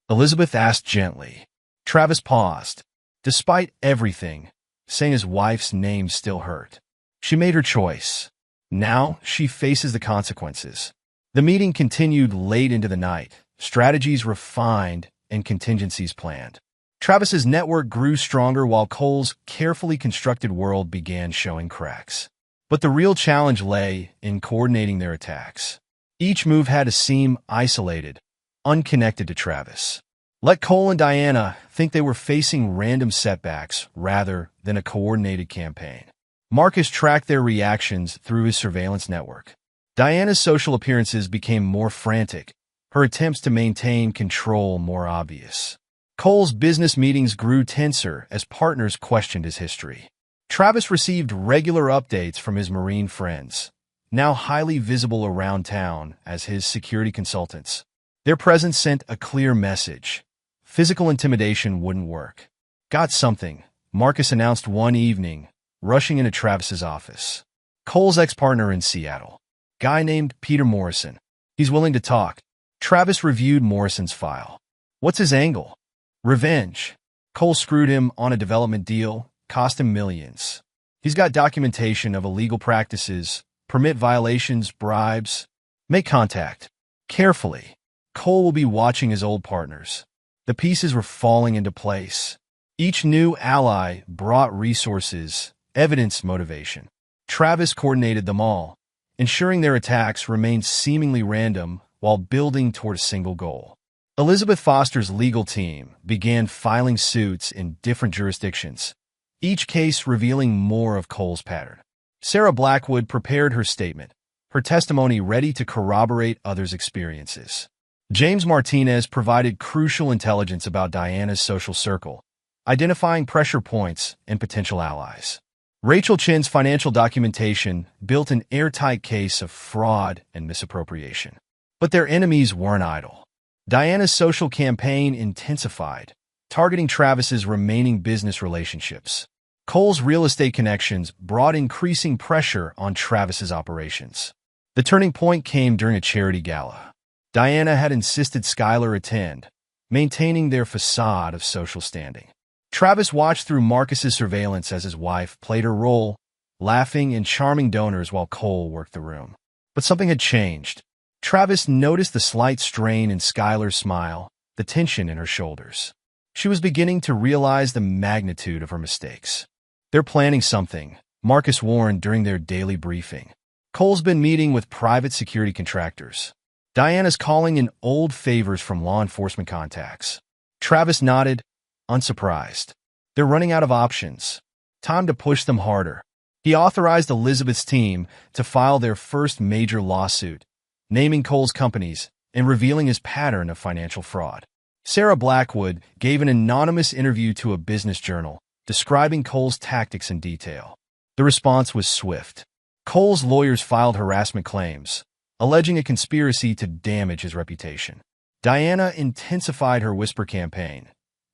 Elizabeth asked gently. Travis paused. Despite everything, saying his wife's name still hurt. She made her choice. Now she faces the consequences. The meeting continued late into the night, strategies refined and contingencies planned. Travis's network grew stronger while Cole's carefully constructed world began showing cracks. But the real challenge lay in coordinating their attacks. Each move had to seem isolated, unconnected to Travis. Let Cole and Diana think they were facing random setbacks rather than a coordinated campaign. Marcus tracked their reactions through his surveillance network. Diana's social appearances became more frantic, her attempts to maintain control more obvious. Cole's business meetings grew tenser as partners questioned his history. Travis received regular updates from his Marine friends, now highly visible around town as his security consultants. Their presence sent a clear message. Physical intimidation wouldn't work. Got something, Marcus announced one evening, rushing into Travis's office. Cole's ex-partner in Seattle. Guy named Peter Morrison. He's willing to talk. Travis reviewed Morrison's file. What's his angle? Revenge. Cole screwed him on a development deal, cost him millions. He's got documentation of illegal practices, permit violations, bribes. Make contact. Carefully. Cole will be watching his old partners. The pieces were falling into place. Each new ally brought resources, evidence, motivation. Travis coordinated them all, ensuring their attacks remained seemingly random while building toward a single goal. Elizabeth Foster's legal team began filing suits in different jurisdictions, each case revealing more of Cole's pattern. Sarah Blackwood prepared her statement, her testimony ready to corroborate others' experiences. James Martinez provided crucial intelligence about Diana's social circle, identifying pressure points and potential allies. Rachel Chin's financial documentation built an airtight case of fraud and misappropriation. But their enemies weren't idle. Diana's social campaign intensified, targeting Travis's remaining business relationships. Cole's real estate connections brought increasing pressure on Travis's operations. The turning point came during a charity gala. Diana had insisted Skylar attend, maintaining their facade of social standing. Travis watched through Marcus's surveillance as his wife played her role, laughing and charming donors while Cole worked the room. But something had changed. Travis noticed the slight strain in Skylar's smile, the tension in her shoulders. She was beginning to realize the magnitude of her mistakes. They're planning something, Marcus warned during their daily briefing. Cole's been meeting with private security contractors. Diana's calling in old favors from law enforcement contacts. Travis nodded, unsurprised. They're running out of options. Time to push them harder. He authorized Elizabeth's team to file their first major lawsuit, naming Cole's companies and revealing his pattern of financial fraud. Sarah Blackwood gave an anonymous interview to a business journal, describing Cole's tactics in detail. The response was swift. Cole's lawyers filed harassment claims, alleging a conspiracy to damage his reputation. Diana intensified her whisper campaign,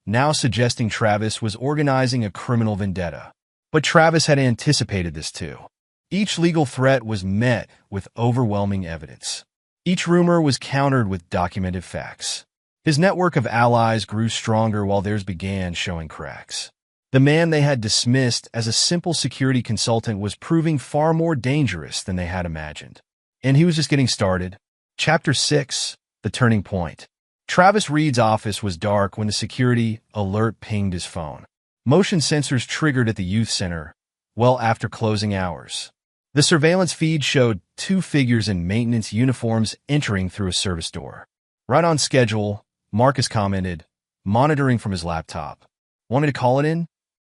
now suggesting Travis was organizing a criminal vendetta. But Travis had anticipated this too. Each legal threat was met with overwhelming evidence. Each rumor was countered with documented facts. His network of allies grew stronger while theirs began showing cracks. The man they had dismissed as a simple security consultant was proving far more dangerous than they had imagined. And he was just getting started. Chapter 6, The Turning Point. Travis Reed's office was dark when the security alert pinged his phone. Motion sensors triggered at the youth center well after closing hours. The surveillance feed showed two figures in maintenance uniforms entering through a service door. Right on schedule, Marcus commented, monitoring from his laptop. Want me to call it in?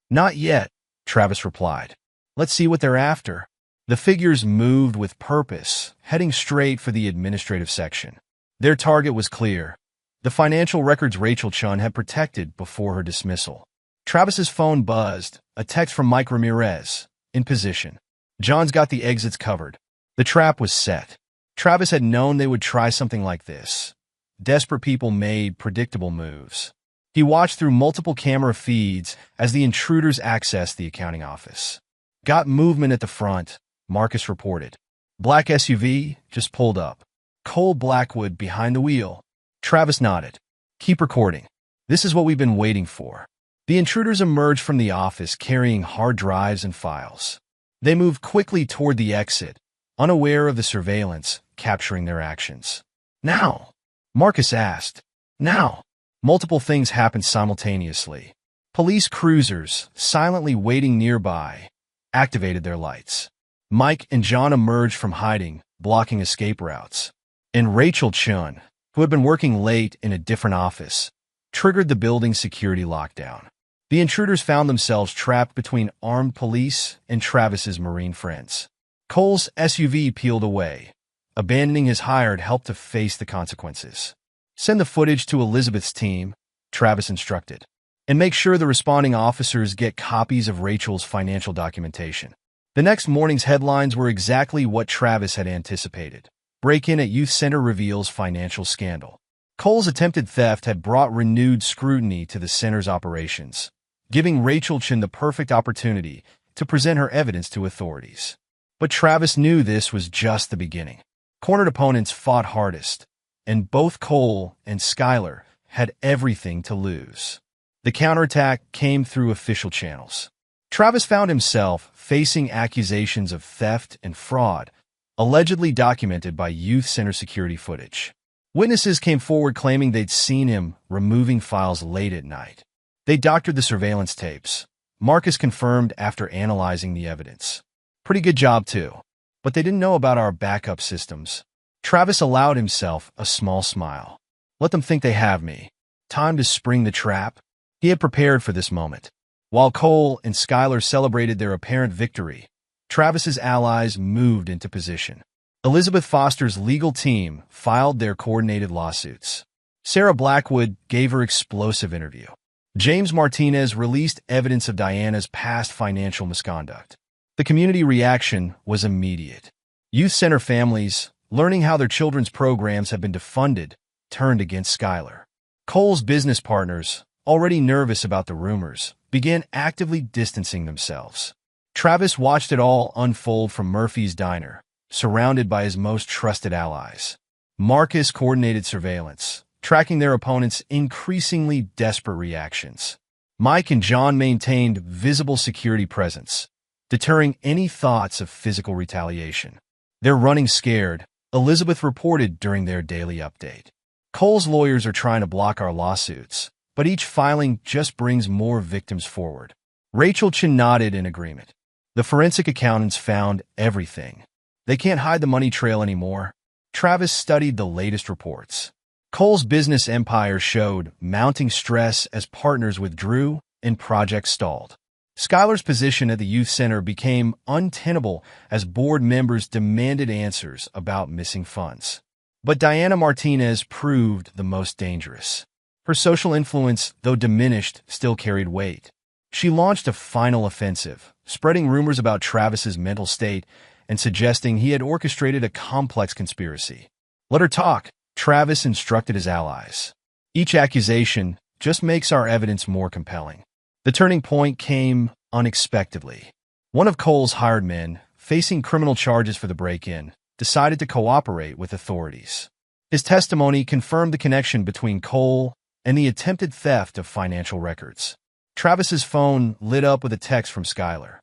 Not yet, Travis replied. Let's see what they're after. The figures moved with purpose, heading straight for the administrative section. Their target was clear. The financial records Rachel Chun had protected before her dismissal. Travis's phone buzzed, a text from Mike Ramirez. In position. John's got the exits covered. The trap was set. Travis had known they would try something like this. Desperate people made predictable moves. He watched through multiple camera feeds as the intruders accessed the accounting office. Got movement at the front, Marcus reported. Black SUV just pulled up. Cole Blackwood behind the wheel. Travis nodded. Keep recording. This is what we've been waiting for. The intruders emerged from the office carrying hard drives and files. They moved quickly toward the exit, unaware of the surveillance capturing their actions. Now, Marcus asked. Now. Multiple things happened simultaneously. Police cruisers, silently waiting nearby, activated their lights. Mike and John emerged from hiding, blocking escape routes. And Rachel Chun, who had been working late in a different office, triggered the building's security lockdown. The intruders found themselves trapped between armed police and Travis's Marine friends. Cole's SUV peeled away, abandoning his hired help to face the consequences. Send the footage to Elizabeth's team, Travis instructed, and make sure the responding officers get copies of Rachel's financial documentation. The next morning's headlines were exactly what Travis had anticipated. Break-in at youth center reveals financial scandal. Cole's attempted theft had brought renewed scrutiny to the center's operations, giving Rachel Chun the perfect opportunity to present her evidence to authorities. But Travis knew this was just the beginning. Cornered opponents fought hardest, and both Cole and Skylar had everything to lose. The counterattack came through official channels. Travis found himself facing accusations of theft and fraud, allegedly documented by youth center security footage. Witnesses came forward claiming they'd seen him removing files late at night. They doctored the surveillance tapes. Marcus confirmed after analyzing the evidence. Pretty good job, too. But they didn't know about our backup systems. Travis allowed himself a small smile. Let them think they have me. Time to spring the trap. He had prepared for this moment. While Cole and Skylar celebrated their apparent victory, Travis's allies moved into position. Elizabeth Foster's legal team filed their coordinated lawsuits. Sarah Blackwood gave her explosive interview. James Martinez released evidence of Diana's past financial misconduct. The community reaction was immediate. Youth center families, learning how their children's programs have been defunded, turned against Skylar. Cole's business partners, already nervous about the rumors, began actively distancing themselves. Travis watched it all unfold from Murphy's Diner, surrounded by his most trusted allies. Marcus coordinated surveillance, tracking their opponents' increasingly desperate reactions. Mike and John maintained visible security presence, deterring any thoughts of physical retaliation. They're running scared, Elizabeth reported during their daily update. Cole's lawyers are trying to block our lawsuits, but each filing just brings more victims forward. Rachel Chun nodded in agreement. The forensic accountants found everything. They can't hide the money trail anymore. Travis studied the latest reports. Cole's business empire showed mounting stress as partners withdrew and projects stalled. Skylar's position at the youth center became untenable as board members demanded answers about missing funds. But Diana Martinez proved the most dangerous. Her social influence, though diminished, still carried weight. She launched a final offensive, spreading rumors about Travis's mental state and suggesting he had orchestrated a complex conspiracy. Let her talk, Travis instructed his allies. Each accusation just makes our evidence more compelling. The turning point came unexpectedly. One of Cole's hired men, facing criminal charges for the break-in, decided to cooperate with authorities. His testimony confirmed the connection between Cole and the attempted theft of financial records. Travis's phone lit up with a text from Skylar.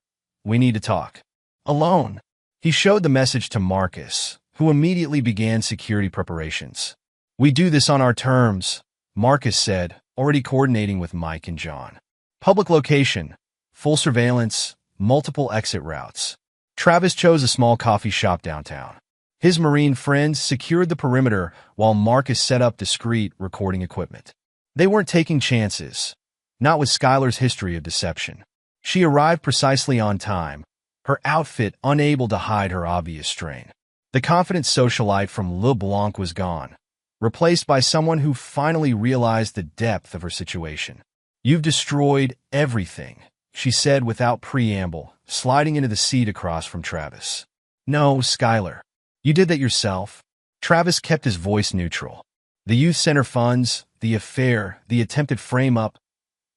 We need to talk. Alone. He showed the message to Marcus, who immediately began security preparations. "We do this on our terms," Marcus said, already coordinating with Mike and John. Public location, full surveillance, multiple exit routes. Travis chose a small coffee shop downtown. His Marine friends secured the perimeter while Marcus set up discreet recording equipment. They weren't taking chances, not with Skylar's history of deception. She arrived precisely on time, her outfit unable to hide her obvious strain. The confident socialite from Le Blanc was gone, replaced by someone who finally realized the depth of her situation. "You've destroyed everything," she said without preamble, sliding into the seat across from Travis. "No, Skylar. You did that yourself." Travis kept his voice neutral. "The youth center funds, the affair, the attempted frame-up,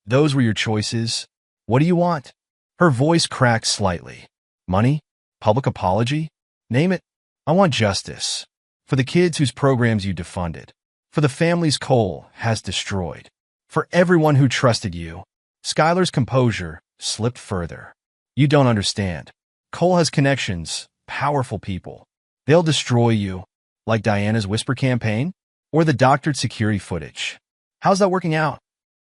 those were your choices. What do you want?" Her voice cracked slightly. "Money? Public apology? Name it. I want justice. For the kids whose programs you defunded. For the families Cole has destroyed. For everyone who trusted you." Skylar's composure slipped further. "You don't understand. Cole has connections, powerful people. They'll destroy you. Like Diana's whisper campaign? Or the doctored security footage. How's that working out?"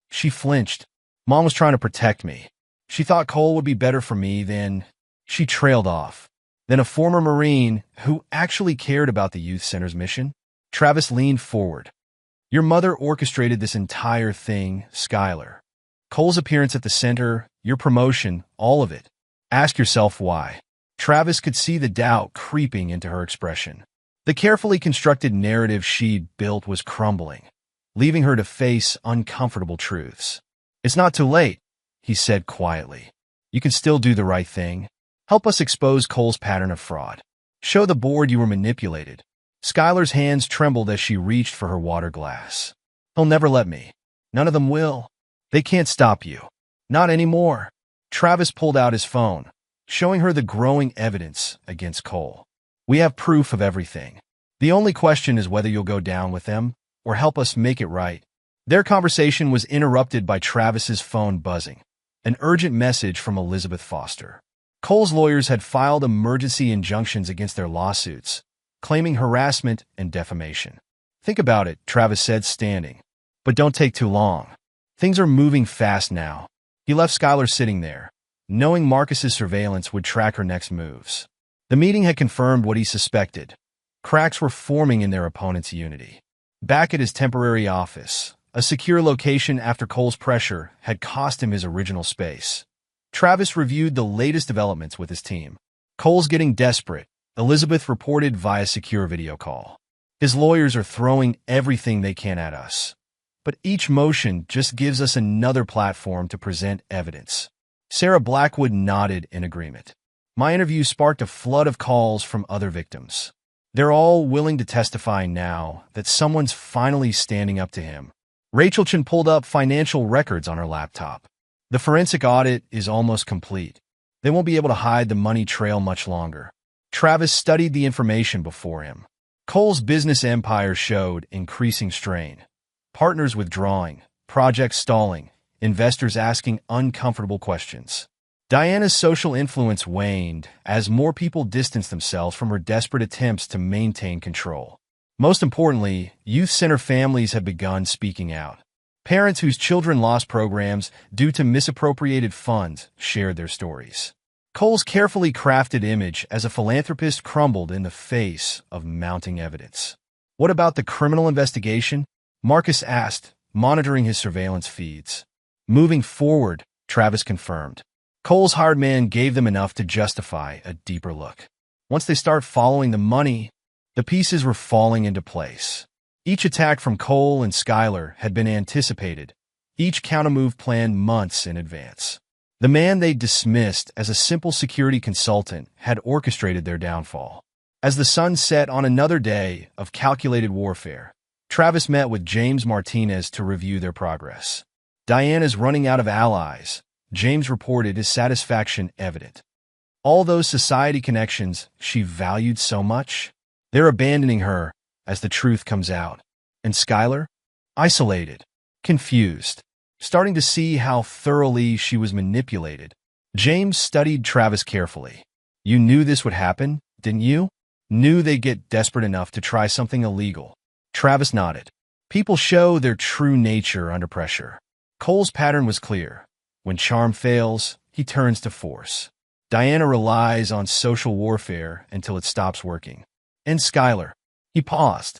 She flinched. "Mom was trying to protect me. She thought Cole would be better for me than—" She trailed off. "Than a former Marine who actually cared about the youth center's mission?" Travis leaned forward. "Your mother orchestrated this entire thing, Skylar. Cole's appearance at the center, your promotion, all of it. Ask yourself why." Travis could see the doubt creeping into her expression. The carefully constructed narrative she'd built was crumbling, leaving her to face uncomfortable truths. "It's not too late," he said quietly. "You can still do the right thing. Help us expose Cole's pattern of fraud. Show the board you were manipulated." Skylar's hands trembled as she reached for her water glass. "He'll never let me. None of them will. They can't stop you. Not anymore." Travis pulled out his phone, showing her the growing evidence against Cole. "We have proof of everything. The only question is whether you'll go down with them or help us make it right." Their conversation was interrupted by Travis's phone buzzing, an urgent message from Elizabeth Foster. Cole's lawyers had filed emergency injunctions against their lawsuits, claiming harassment and defamation. "Think about it," Travis said, standing. "But don't take too long. Things are moving fast now." He left Skylar sitting there, knowing Marcus's surveillance would track her next moves. The meeting had confirmed what he suspected. Cracks were forming in their opponent's unity. Back at his temporary office, a secure location after Cole's pressure had cost him his original space, Travis reviewed the latest developments with his team. "Cole's getting desperate," Elizabeth reported via secure video call. "His lawyers are throwing everything they can at us. But each motion just gives us another platform to present evidence." Sarah Blackwood nodded in agreement. "My interview sparked a flood of calls from other victims. They're all willing to testify now that someone's finally standing up to him." Rachel Chen pulled up financial records on her laptop. "The forensic audit is almost complete. They won't be able to hide the money trail much longer." Travis studied the information before him. Cole's business empire showed increasing strain. Partners withdrawing, projects stalling, investors asking uncomfortable questions. Diana's social influence waned as more people distanced themselves from her desperate attempts to maintain control. Most importantly, youth center families had begun speaking out. Parents whose children lost programs due to misappropriated funds shared their stories. Cole's carefully crafted image as a philanthropist crumbled in the face of mounting evidence. "What about the criminal investigation?" Marcus asked, monitoring his surveillance feeds. "Moving forward," Travis confirmed. Cole's hired man gave them enough to justify a deeper look. Once they start following the money, the pieces were falling into place. Each attack from Cole and Skylar had been anticipated, each countermove planned months in advance. The man they dismissed as a simple security consultant had orchestrated their downfall. As the sun set on another day of calculated warfare, Travis met with James Martinez to review their progress. "Diana's running out of allies," James reported, his satisfaction evident. "All those society connections she valued so much, they're abandoning her as the truth comes out." And Skylar? Isolated, confused, starting to see how thoroughly she was manipulated. James studied Travis carefully. "You knew this would happen, didn't you?" knew they'd get desperate enough to try something illegal. Travis nodded. People show their true nature under pressure. Cole's pattern was clear. When charm fails, he turns to force. Diana relies on social warfare until it stops working. And Skylar. He paused.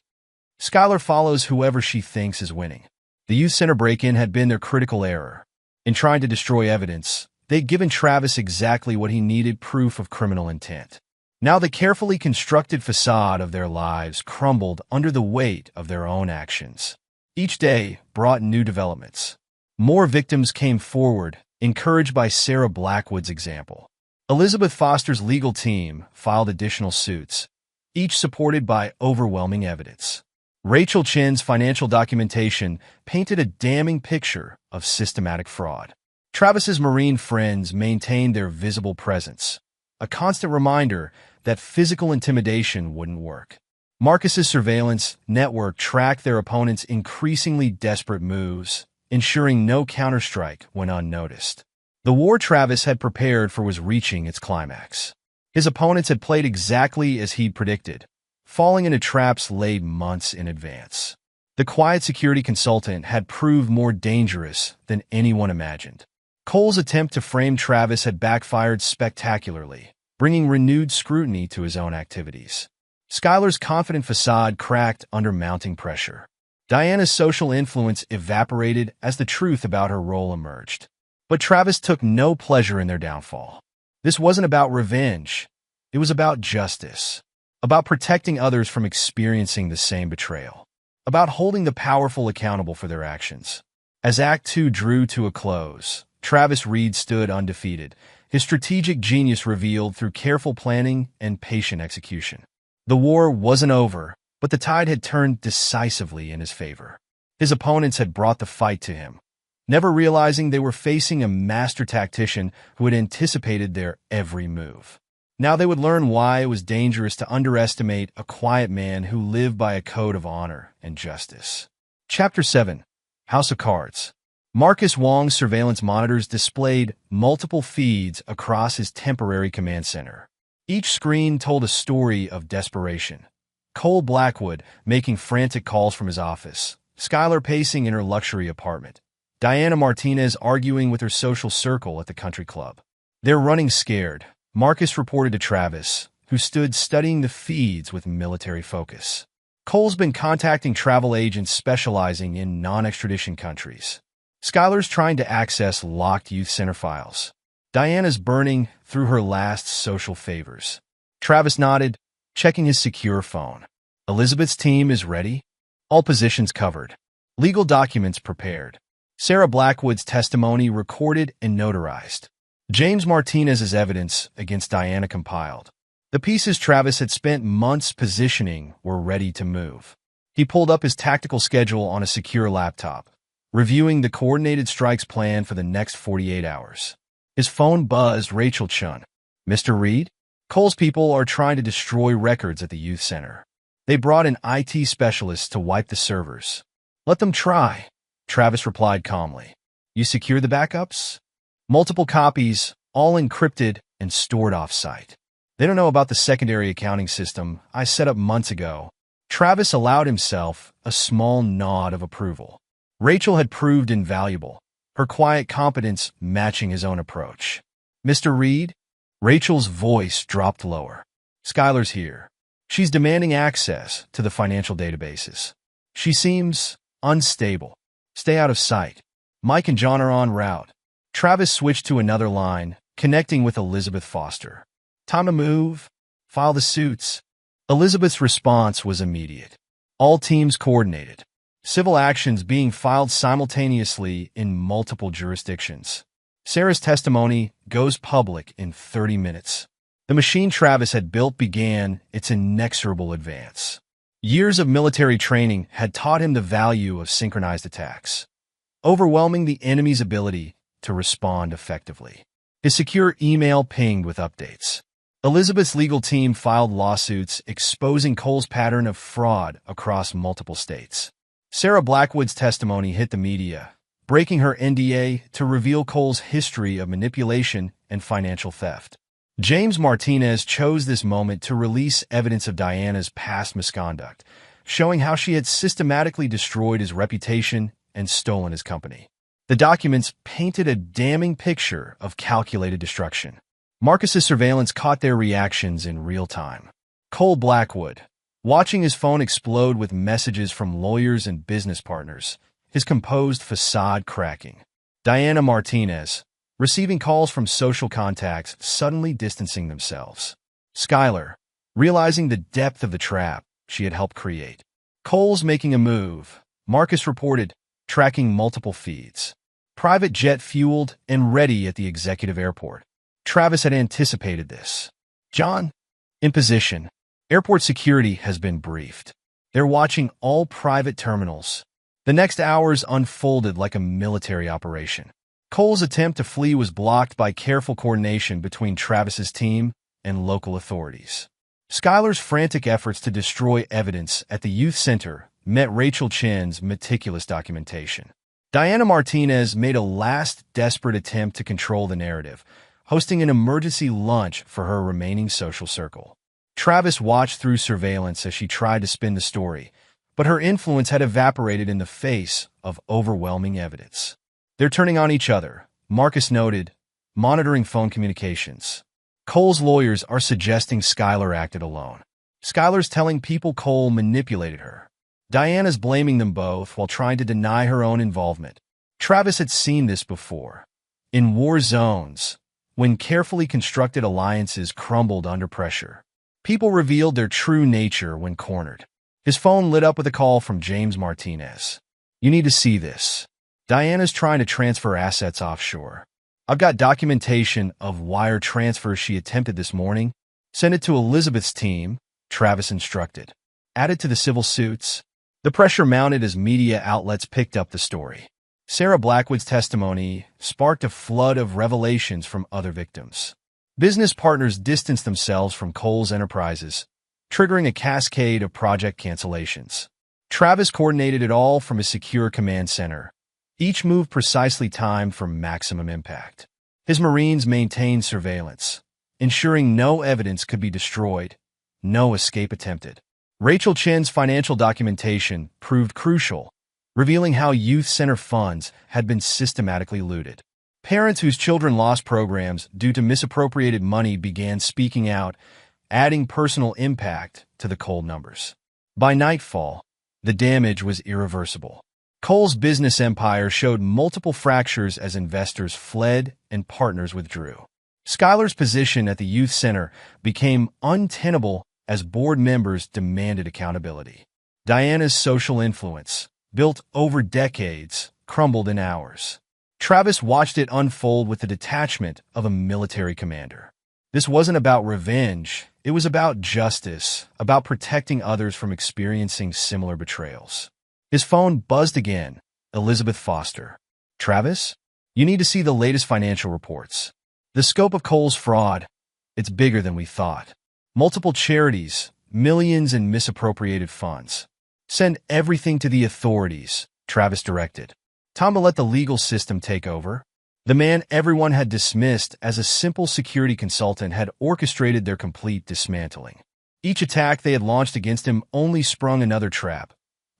Skylar follows whoever she thinks is winning. The youth center break-in had been their critical error. In trying to destroy evidence, they'd given Travis exactly what he needed: proof of criminal intent. Now the carefully constructed facade of their lives crumbled under the weight of their own actions. Each day brought new developments. More victims came forward, encouraged by Sarah Blackwood's example. Elizabeth Foster's legal team filed additional suits, each supported by overwhelming evidence. Rachel Chen's financial documentation painted a damning picture of systematic fraud. Travis's Marine friends maintained their visible presence, a constant reminder that physical intimidation wouldn't work. Marcus's surveillance network tracked their opponents' increasingly desperate moves, ensuring no counterstrike went unnoticed. The war Travis had prepared for was reaching its climax. His opponents had played exactly as he'd predicted, falling into traps laid months in advance. The quiet security consultant had proved more dangerous than anyone imagined. Cole's attempt to frame Travis had backfired spectacularly, bringing renewed scrutiny to his own activities. Skylar's confident facade cracked under mounting pressure. Diana's social influence evaporated as the truth about her role emerged. But Travis took no pleasure in their downfall. This wasn't about revenge. It was about justice. About protecting others from experiencing the same betrayal. About holding the powerful accountable for their actions. As Act 2 drew to a close, Travis Reed stood undefeated, his strategic genius revealed through careful planning and patient execution. The war wasn't over, but the tide had turned decisively in his favor. His opponents had brought the fight to him, never realizing they were facing a master tactician who had anticipated their every move. Now they would learn why it was dangerous to underestimate a quiet man who lived by a code of honor and justice. Chapter 7. House of Cards. Marcus Wong's surveillance monitors displayed multiple feeds across his temporary command center. Each screen told a story of desperation. Cole Blackwood making frantic calls from his office, Skylar pacing in her luxury apartment, Diana Martinez arguing with her social circle at the country club. They're running scared, Marcus reported to Travis, who stood studying the feeds with military focus. Cole's been contacting travel agents specializing in non-extradition countries. Skylar's trying to access locked youth center files. Diana's burning through her last social favors. Travis nodded, checking his secure phone. Elizabeth's team is ready. All positions covered. Legal documents prepared. Sarah Blackwood's testimony recorded and notarized. James Martinez's evidence against Diana compiled. The pieces Travis had spent months positioning were ready to move. He pulled up his tactical schedule on a secure laptop, reviewing the coordinated strikes plan for the next 48 hours. His phone buzzed Rachel Chun. Mr. Reed? Cole's people are trying to destroy records at the youth center. They brought an IT specialist to wipe the servers. Let them try, Travis replied calmly. You secure the backups? Multiple copies, all encrypted and stored off-site. They don't know about the secondary accounting system I set up months ago. Travis allowed himself a small nod of approval. Rachel had proved invaluable, her quiet competence matching his own approach. Mr. Reed? Rachel's voice dropped lower. Skylar's here. She's demanding access to the financial databases. She seems unstable. Stay out of sight. Mike and John are en route. Travis switched to another line, connecting with Elizabeth Foster. Time to move. File the suits. Elizabeth's response was immediate. All teams coordinated. Civil actions being filed simultaneously in multiple jurisdictions. Sarah's testimony goes public in 30 minutes. The machine Travis had built began its inexorable advance. Years of military training had taught him the value of synchronized attacks, overwhelming the enemy's ability to respond effectively. His secure email pinged with updates. Elizabeth's legal team filed lawsuits exposing Cole's pattern of fraud across multiple states. Sarah Blackwood's testimony hit the media, breaking her NDA to reveal Cole's history of manipulation and financial theft. James Martinez chose this moment to release evidence of Diana's past misconduct, showing how she had systematically destroyed his reputation and stolen his company. The documents painted a damning picture of calculated destruction. Marcus's surveillance caught their reactions in real time. Cole Blackwood, watching his phone explode with messages from lawyers and business partners, his composed facade cracking. Diana Martinez, receiving calls from social contacts suddenly distancing themselves. Skylar, realizing the depth of the trap she had helped create. Cole's making a move, Marcus reported, tracking multiple feeds. Private jet fueled and ready at the executive airport. Travis had anticipated this. John, in position. Airport security has been briefed. They're watching all private terminals. The next hours unfolded like a military operation. Cole's attempt to flee was blocked by careful coordination between Travis's team and local authorities. Skylar's frantic efforts to destroy evidence at the youth center met Rachel Chen's meticulous documentation. Diana Martinez made a last desperate attempt to control the narrative, hosting an emergency lunch for her remaining social circle. Travis watched through surveillance as she tried to spin the story, but her influence had evaporated in the face of overwhelming evidence. They're turning on each other, Marcus noted, monitoring phone communications. Cole's lawyers are suggesting Skylar acted alone. Skylar's telling people Cole manipulated her. Diana's blaming them both while trying to deny her own involvement. Travis had seen this before. In war zones, when carefully constructed alliances crumbled under pressure. People revealed their true nature when cornered. His phone lit up with a call from James Martinez. You need to see this. Diana's trying to transfer assets offshore. I've got documentation of wire transfers she attempted this morning. Send it to Elizabeth's team, Travis instructed. Add it to the civil suits. The pressure mounted as media outlets picked up the story. Sarah Blackwood's testimony sparked a flood of revelations from other victims. Business partners distanced themselves from Cole's enterprises, triggering a cascade of project cancellations. Travis coordinated it all from a secure command center, each move precisely timed for maximum impact. His Marines maintained surveillance, ensuring no evidence could be destroyed, no escape attempted. Rachel Chen's financial documentation proved crucial, revealing how youth center funds had been systematically looted. Parents whose children lost programs due to misappropriated money began speaking out, adding personal impact to the Cole numbers. By nightfall, the damage was irreversible. Cole's business empire showed multiple fractures as investors fled and partners withdrew. Skylar's position at the youth center became untenable as board members demanded accountability. Diana's social influence, built over decades, crumbled in hours. Travis watched it unfold with the detachment of a military commander. This wasn't about revenge, it was about justice, about protecting others from experiencing similar betrayals. His phone buzzed again. Elizabeth Foster. Travis? You need to see the latest financial reports. The scope of Cole's fraud, it's bigger than we thought. Multiple charities, millions in misappropriated funds. Send everything to the authorities, Travis directed. Time to let the legal system take over. The man everyone had dismissed as a simple security consultant had orchestrated their complete dismantling. Each attack they had launched against him only sprung another trap,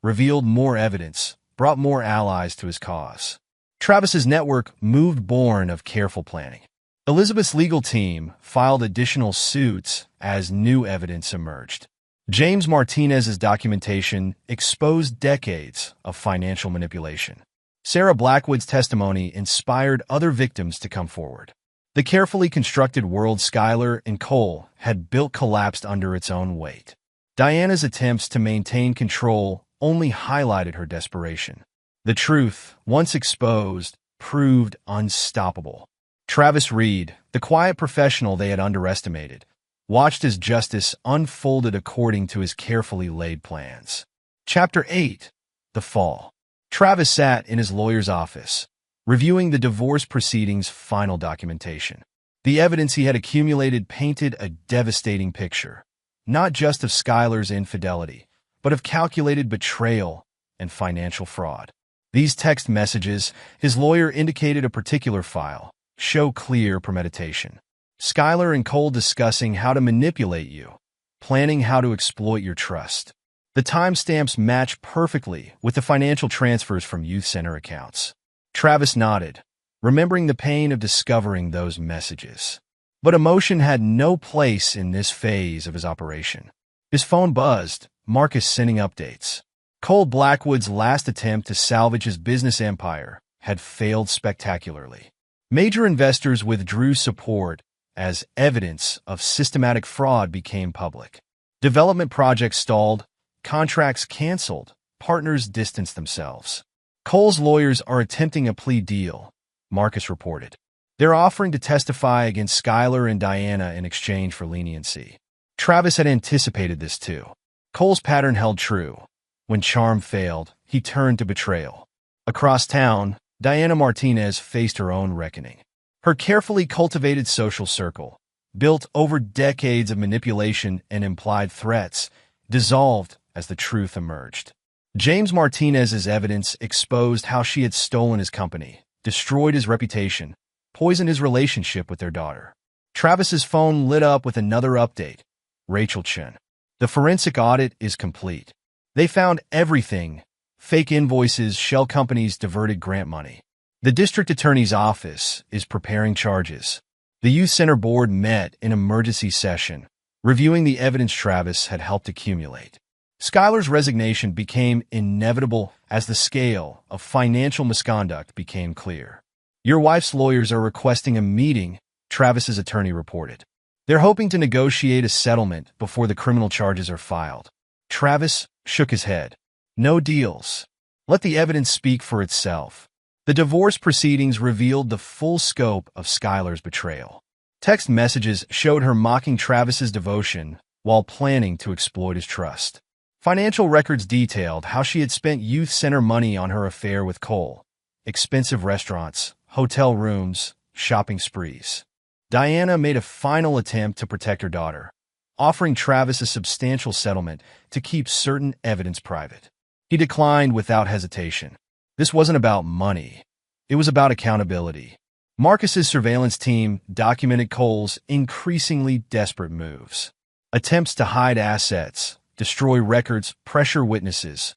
revealed more evidence, brought more allies to his cause. Travis's network moved born of careful planning. Elizabeth's legal team filed additional suits as new evidence emerged. James Martinez's documentation exposed decades of financial manipulation. Sarah Blackwood's testimony inspired other victims to come forward. The carefully constructed world Skylar and Cole had built collapsed under its own weight. Diana's attempts to maintain control only highlighted her desperation. The truth, once exposed, proved unstoppable. Travis Reed, the quiet professional they had underestimated, watched as justice unfolded according to his carefully laid plans. Chapter 8. The Fall. Travis sat in his lawyer's office, reviewing the divorce proceedings' final documentation. The evidence he had accumulated painted a devastating picture, not just of Skylar's infidelity, but of calculated betrayal and financial fraud. These text messages, his lawyer indicated a particular file, show clear premeditation. Skylar and Cole discussing how to manipulate you, planning how to exploit your trust. The timestamps match perfectly with the financial transfers from youth center accounts. Travis nodded, remembering the pain of discovering those messages. But emotion had no place in this phase of his operation. His phone buzzed, Marcus sending updates. Cole Blackwood's last attempt to salvage his business empire had failed spectacularly. Major investors withdrew support as evidence of systematic fraud became public. Development projects stalled, contracts canceled, partners distanced themselves. Cole's lawyers are attempting a plea deal, Marcus reported. They're offering to testify against Skylar and Diana in exchange for leniency. Travis had anticipated this too. Cole's pattern held true. When charm failed, he turned to betrayal. Across town, Diana Martinez faced her own reckoning. Her carefully cultivated social circle, built over decades of manipulation and implied threats, dissolved as the truth emerged. James Martinez's evidence exposed how she had stolen his company, destroyed his reputation, poisoned his relationship with their daughter. Travis's phone lit up with another update. Rachel Chen. The forensic audit is complete. They found everything: fake invoices, shell companies, diverted grant money. The district attorney's office is preparing charges. The youth center board met in emergency session, reviewing the evidence Travis had helped accumulate. Skylar's resignation became inevitable as the scale of financial misconduct became clear. Your wife's lawyers are requesting a meeting, Travis's attorney reported. They're hoping to negotiate a settlement before the criminal charges are filed. Travis shook his head. No deals. Let the evidence speak for itself. The divorce proceedings revealed the full scope of Skylar's betrayal. Text messages showed her mocking Travis's devotion while planning to exploit his trust. Financial records detailed how she had spent youth center money on her affair with Cole. Expensive restaurants, hotel rooms, shopping sprees. Diana made a final attempt to protect her daughter, offering Travis a substantial settlement to keep certain evidence private. He declined without hesitation. This wasn't about money. It was about accountability. Marcus's surveillance team documented Cole's increasingly desperate moves. Attempts to hide assets, destroy records, pressure witnesses.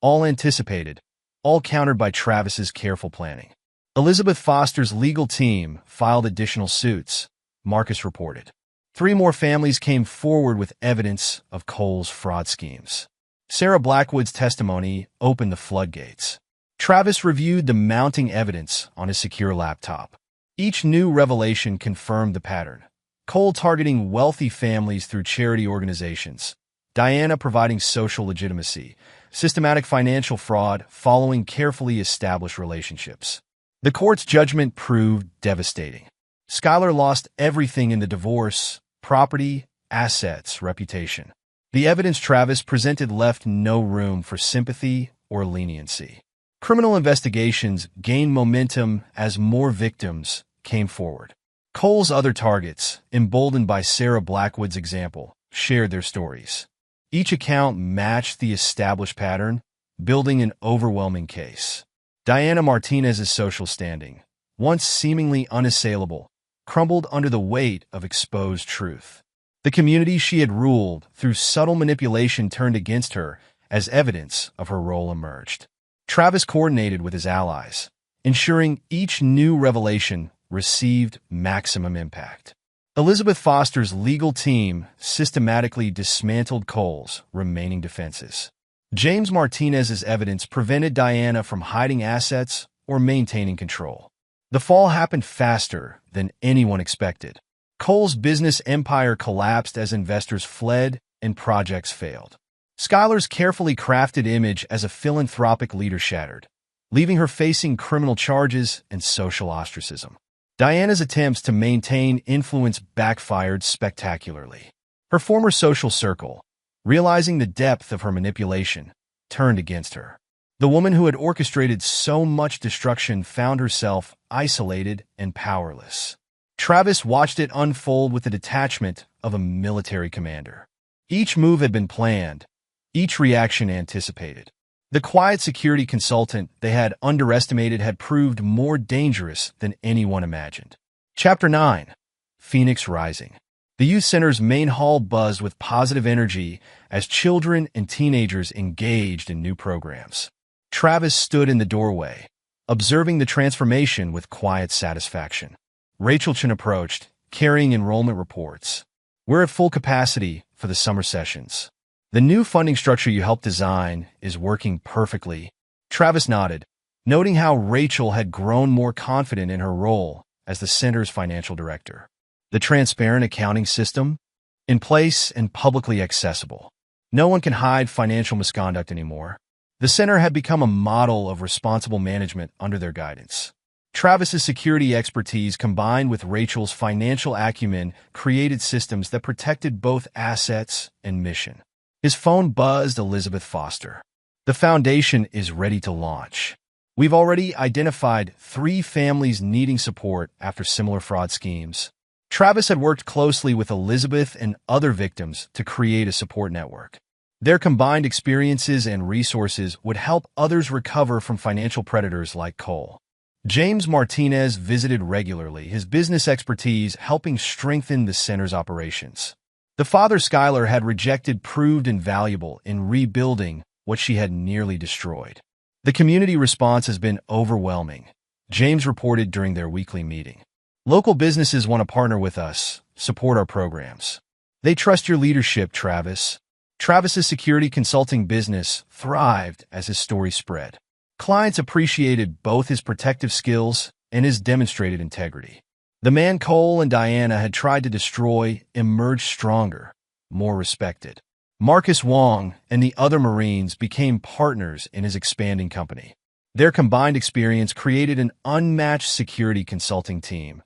All anticipated, all countered by Travis's careful planning. Elizabeth Foster's legal team filed additional suits, Marcus reported. 3 more families came forward with evidence of Cole's fraud schemes. Sarah Blackwood's testimony opened the floodgates. Travis reviewed the mounting evidence on his secure laptop. Each new revelation confirmed the pattern. Cole targeting wealthy families through charity organizations. Diana providing social legitimacy. Systematic financial fraud following carefully established relationships. The court's judgment proved devastating. Skylar lost everything in the divorce: property, assets, reputation. The evidence Travis presented left no room for sympathy or leniency. Criminal investigations gained momentum as more victims came forward. Cole's other targets, emboldened by Sarah Blackwood's example, shared their stories. Each account matched the established pattern, building an overwhelming case. Diana Martinez's social standing, once seemingly unassailable, crumbled under the weight of exposed truth. The community she had ruled through subtle manipulation turned against her as evidence of her role emerged. Travis coordinated with his allies, ensuring each new revelation received maximum impact. Elizabeth Foster's legal team systematically dismantled Cole's remaining defenses. James Martinez's evidence prevented Diana from hiding assets or maintaining control. The fall happened faster than anyone expected. Cole's business empire collapsed as investors fled and projects failed. Skylar's carefully crafted image as a philanthropic leader shattered, leaving her facing criminal charges and social ostracism. Diana's attempts to maintain influence backfired spectacularly. Her former social circle, realizing the depth of her manipulation, turned against her. The woman who had orchestrated so much destruction found herself isolated and powerless. Travis watched it unfold with the detachment of a military commander. Each move had been planned, each reaction anticipated. The quiet security consultant they had underestimated had proved more dangerous than anyone imagined. Chapter 9. Phoenix Rising. The youth center's main hall buzzed with positive energy as children and teenagers engaged in new programs. Travis stood in the doorway, observing the transformation with quiet satisfaction. Rachel Chen approached, carrying enrollment reports. We're at full capacity for the summer sessions. The new funding structure you helped design is working perfectly. Travis nodded, noting how Rachel had grown more confident in her role as the center's financial director. The transparent accounting system? In place and publicly accessible. No one can hide financial misconduct anymore. The center had become a model of responsible management under their guidance. Travis's security expertise combined with Rachel's financial acumen created systems that protected both assets and mission. His phone buzzed Elizabeth Foster. The foundation is ready to launch. We've already identified 3 families needing support after similar fraud schemes. Travis had worked closely with Elizabeth and other victims to create a support network. Their combined experiences and resources would help others recover from financial predators like Cole. James Martinez visited regularly, his business expertise helping strengthen the center's operations. The father Skylar had rejected proved invaluable in rebuilding what she had nearly destroyed. The community response has been overwhelming, James reported during their weekly meeting. Local businesses want to partner with us, support our programs. They trust your leadership, Travis. Travis's security consulting business thrived as his story spread. Clients appreciated both his protective skills and his demonstrated integrity. The man Cole and Diana had tried to destroy emerged stronger, more respected. Marcus Wong and the other Marines became partners in his expanding company. Their combined experience created an unmatched security consulting team,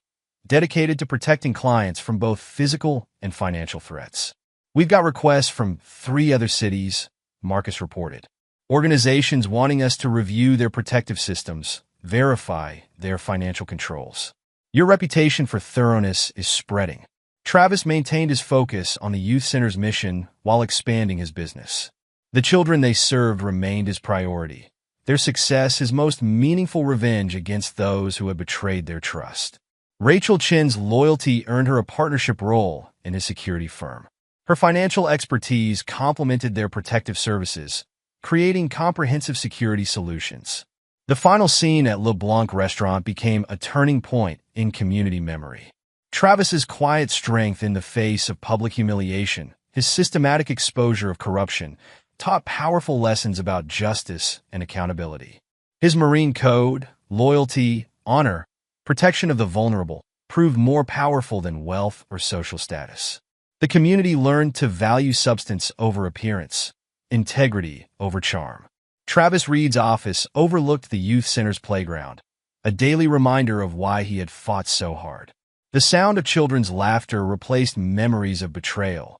dedicated to protecting clients from both physical and financial threats. We've got requests from 3 other cities, Marcus reported. Organizations wanting us to review their protective systems, verify their financial controls. Your reputation for thoroughness is spreading. Travis maintained his focus on the youth center's mission while expanding his business. The children they served remained his priority. Their success his most meaningful revenge against those who had betrayed their trust. Rachel Chen's loyalty earned her a partnership role in his security firm. Her financial expertise complemented their protective services, creating comprehensive security solutions. The final scene at Le Blanc restaurant became a turning point in community memory. Travis's quiet strength in the face of public humiliation, his systematic exposure of corruption, taught powerful lessons about justice and accountability. His Marine code, loyalty, honor, protection of the vulnerable, proved more powerful than wealth or social status. The community learned to value substance over appearance, integrity over charm. Travis Reed's office overlooked the youth center's playground, a daily reminder of why he had fought so hard. The sound of children's laughter replaced memories of betrayal,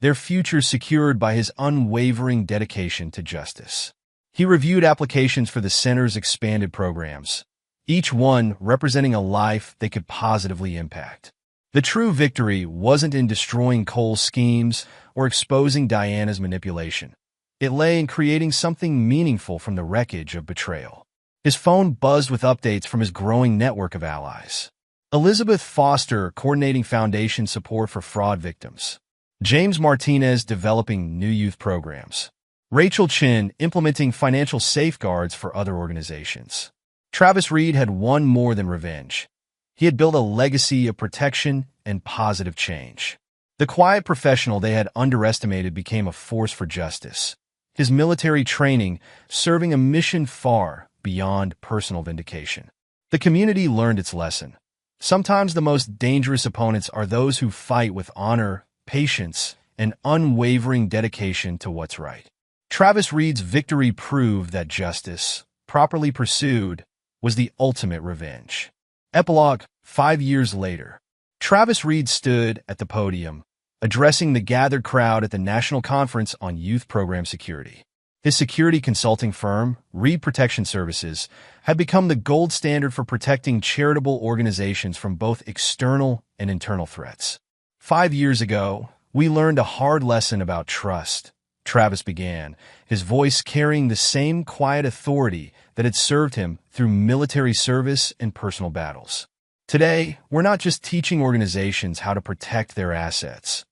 their futures secured by his unwavering dedication to justice. He reviewed applications for the center's expanded programs, each one representing a life they could positively impact. The true victory wasn't in destroying Cole's schemes or exposing Diana's manipulation. It lay in creating something meaningful from the wreckage of betrayal. His phone buzzed with updates from his growing network of allies. Elizabeth Foster coordinating foundation support for fraud victims. James Martinez developing new youth programs. Rachel Chen implementing financial safeguards for other organizations. Travis Reed had won more than revenge. He had built a legacy of protection and positive change. The quiet professional they had underestimated became a force for justice. His military training serving a mission far beyond personal vindication. The community learned its lesson. Sometimes the most dangerous opponents are those who fight with honor, patience, and unwavering dedication to what's right. Travis Reed's victory proved that justice, properly pursued, was the ultimate revenge. Epilogue, 5 years later. Travis Reed stood at the podium, addressing the gathered crowd at the National Conference on Youth Program Security. His security consulting firm, Reed Protection Services, had become the gold standard for protecting charitable organizations from both external and internal threats. 5 years ago, we learned a hard lesson about trust, Travis began, his voice carrying the same quiet authority that had served him through military service and personal battles. Today, we're not just teaching organizations how to protect their assets.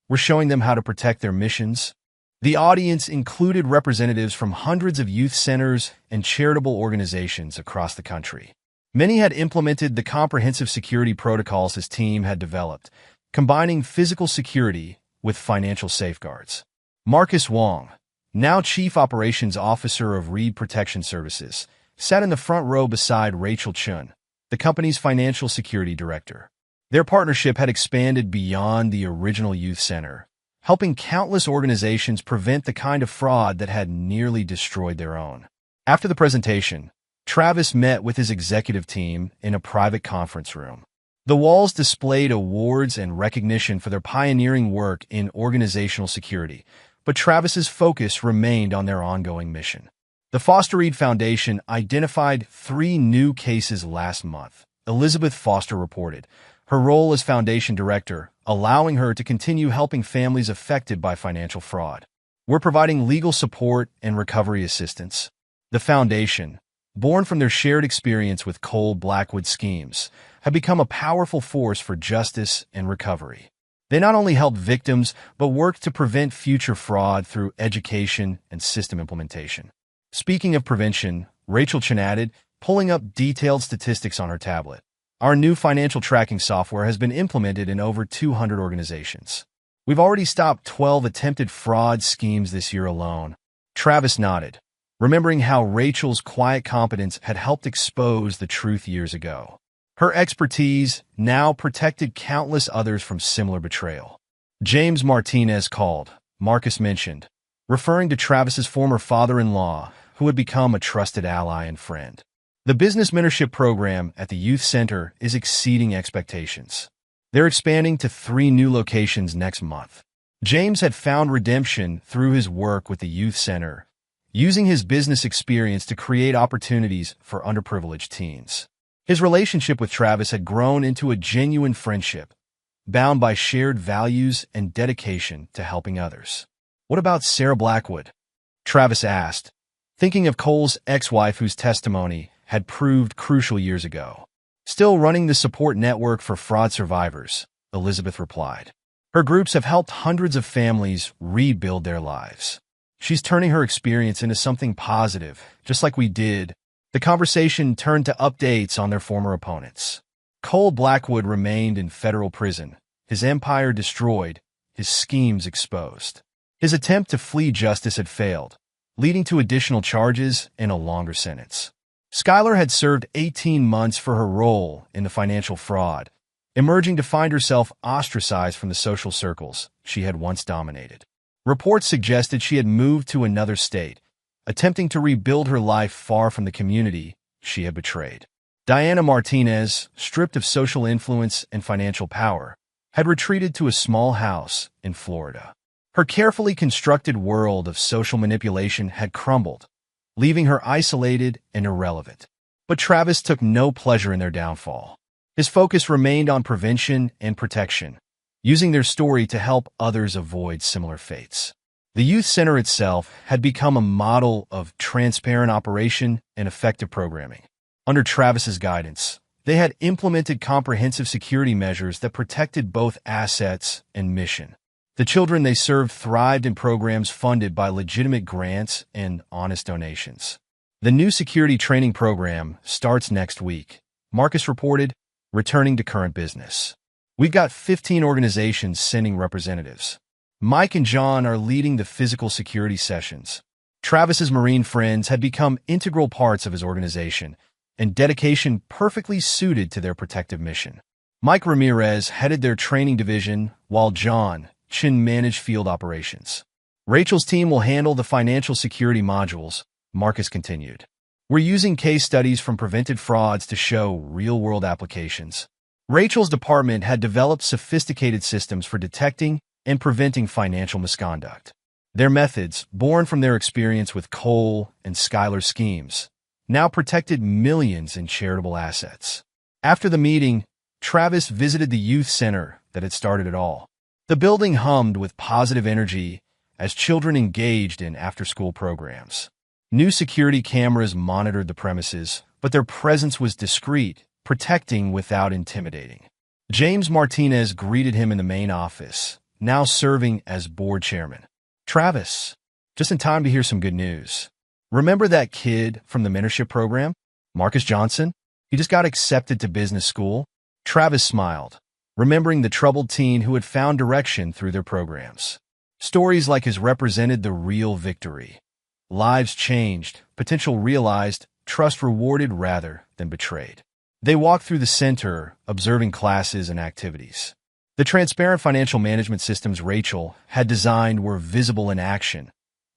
We're showing them how to protect their missions. The audience included representatives from hundreds of youth centers and charitable organizations across the country. Many had implemented the comprehensive security protocols his team had developed, combining physical security with financial safeguards. Marcus Wong, now Chief Operations Officer of Reed Protection Services, sat in the front row beside Rachel Chun, the company's financial security director. Their partnership had expanded beyond the original youth center, helping countless organizations prevent the kind of fraud that had nearly destroyed their own. After the presentation, Travis met with his executive team in a private conference room. The walls displayed awards and recognition for their pioneering work in organizational security, but Travis's focus remained on their ongoing mission. The Foster Reed Foundation identified 3 new cases last month. Elizabeth Foster reported her role as foundation director, allowing her to continue helping families affected by financial fraud. We're providing legal support and recovery assistance. The foundation, born from their shared experience with cold Blackwood schemes, have become a powerful force for justice and recovery. They not only help victims, but work to prevent future fraud through education and system implementation. Speaking of prevention, Rachel Chen added, pulling up detailed statistics on her tablet. Our new financial tracking software has been implemented in over 200 organizations. We've already stopped 12 attempted fraud schemes this year alone. Travis nodded, remembering how Rachel's quiet competence had helped expose the truth years ago. Her expertise now protected countless others from similar betrayal. James Martinez called, Marcus mentioned, referring to Travis's former father-in-law, who had become a trusted ally and friend. The business mentorship program at the youth center is exceeding expectations. They're expanding to 3 new locations next month. James had found redemption through his work with the youth center, using his business experience to create opportunities for underprivileged teens. His relationship with Travis had grown into a genuine friendship, bound by shared values and dedication to helping others. What about Sarah Blackwood? Travis asked, thinking of Cole's ex-wife whose testimony had proved crucial years ago. Still running the support network for fraud survivors, Elizabeth replied. Her groups have helped hundreds of families rebuild their lives. She's turning her experience into something positive, just like we did. The conversation turned to updates on their former opponents. Cole Blackwood remained in federal prison, his empire destroyed, his schemes exposed. His attempt to flee justice had failed, leading to additional charges and a longer sentence. Skylar had served 18 months for her role in the financial fraud, emerging to find herself ostracized from the social circles she had once dominated. Reports suggested she had moved to another state, attempting to rebuild her life far from the community she had betrayed. Diana Martinez, stripped of social influence and financial power, had retreated to a small house in Florida. Her carefully constructed world of social manipulation had crumbled, leaving her isolated and irrelevant. But Travis took no pleasure in their downfall. His focus remained on prevention and protection, using their story to help others avoid similar fates. The youth center itself had become a model of transparent operation and effective programming. Under Travis's guidance, they had implemented comprehensive security measures that protected both assets and mission. The children they served thrived in programs funded by legitimate grants and honest donations. The new security training program starts next week, Marcus reported, returning to current business. We've got 15 organizations sending representatives. Mike and John are leading the physical security sessions. Travis's Marine friends had become integral parts of his organization, and dedication perfectly suited to their protective mission. Mike Ramirez headed their training division, while John Chin managed field operations. Rachel's team will handle the financial security modules, Marcus continued. We're using case studies from prevented frauds to show real-world applications. Rachel's department had developed sophisticated systems for detecting and preventing financial misconduct. Their methods, born from their experience with Cole and Skylar schemes, now protected millions in charitable assets. After the meeting, Travis visited the youth center that had started it all. The building hummed with positive energy as children engaged in after-school programs. New security cameras monitored the premises, but their presence was discreet protecting without intimidating. James Martinez greeted him in the main office, now serving as board chairman. Travis, just in time to hear some good news. Remember that kid from the mentorship program? Marcus Johnson? He just got accepted to business school. Travis smiled, remembering the troubled teen who had found direction through their programs. Stories like his represented the real victory. Lives changed, potential realized, trust rewarded rather than betrayed. They walked through the center, observing classes and activities. The transparent financial management systems Rachel had designed were visible in action,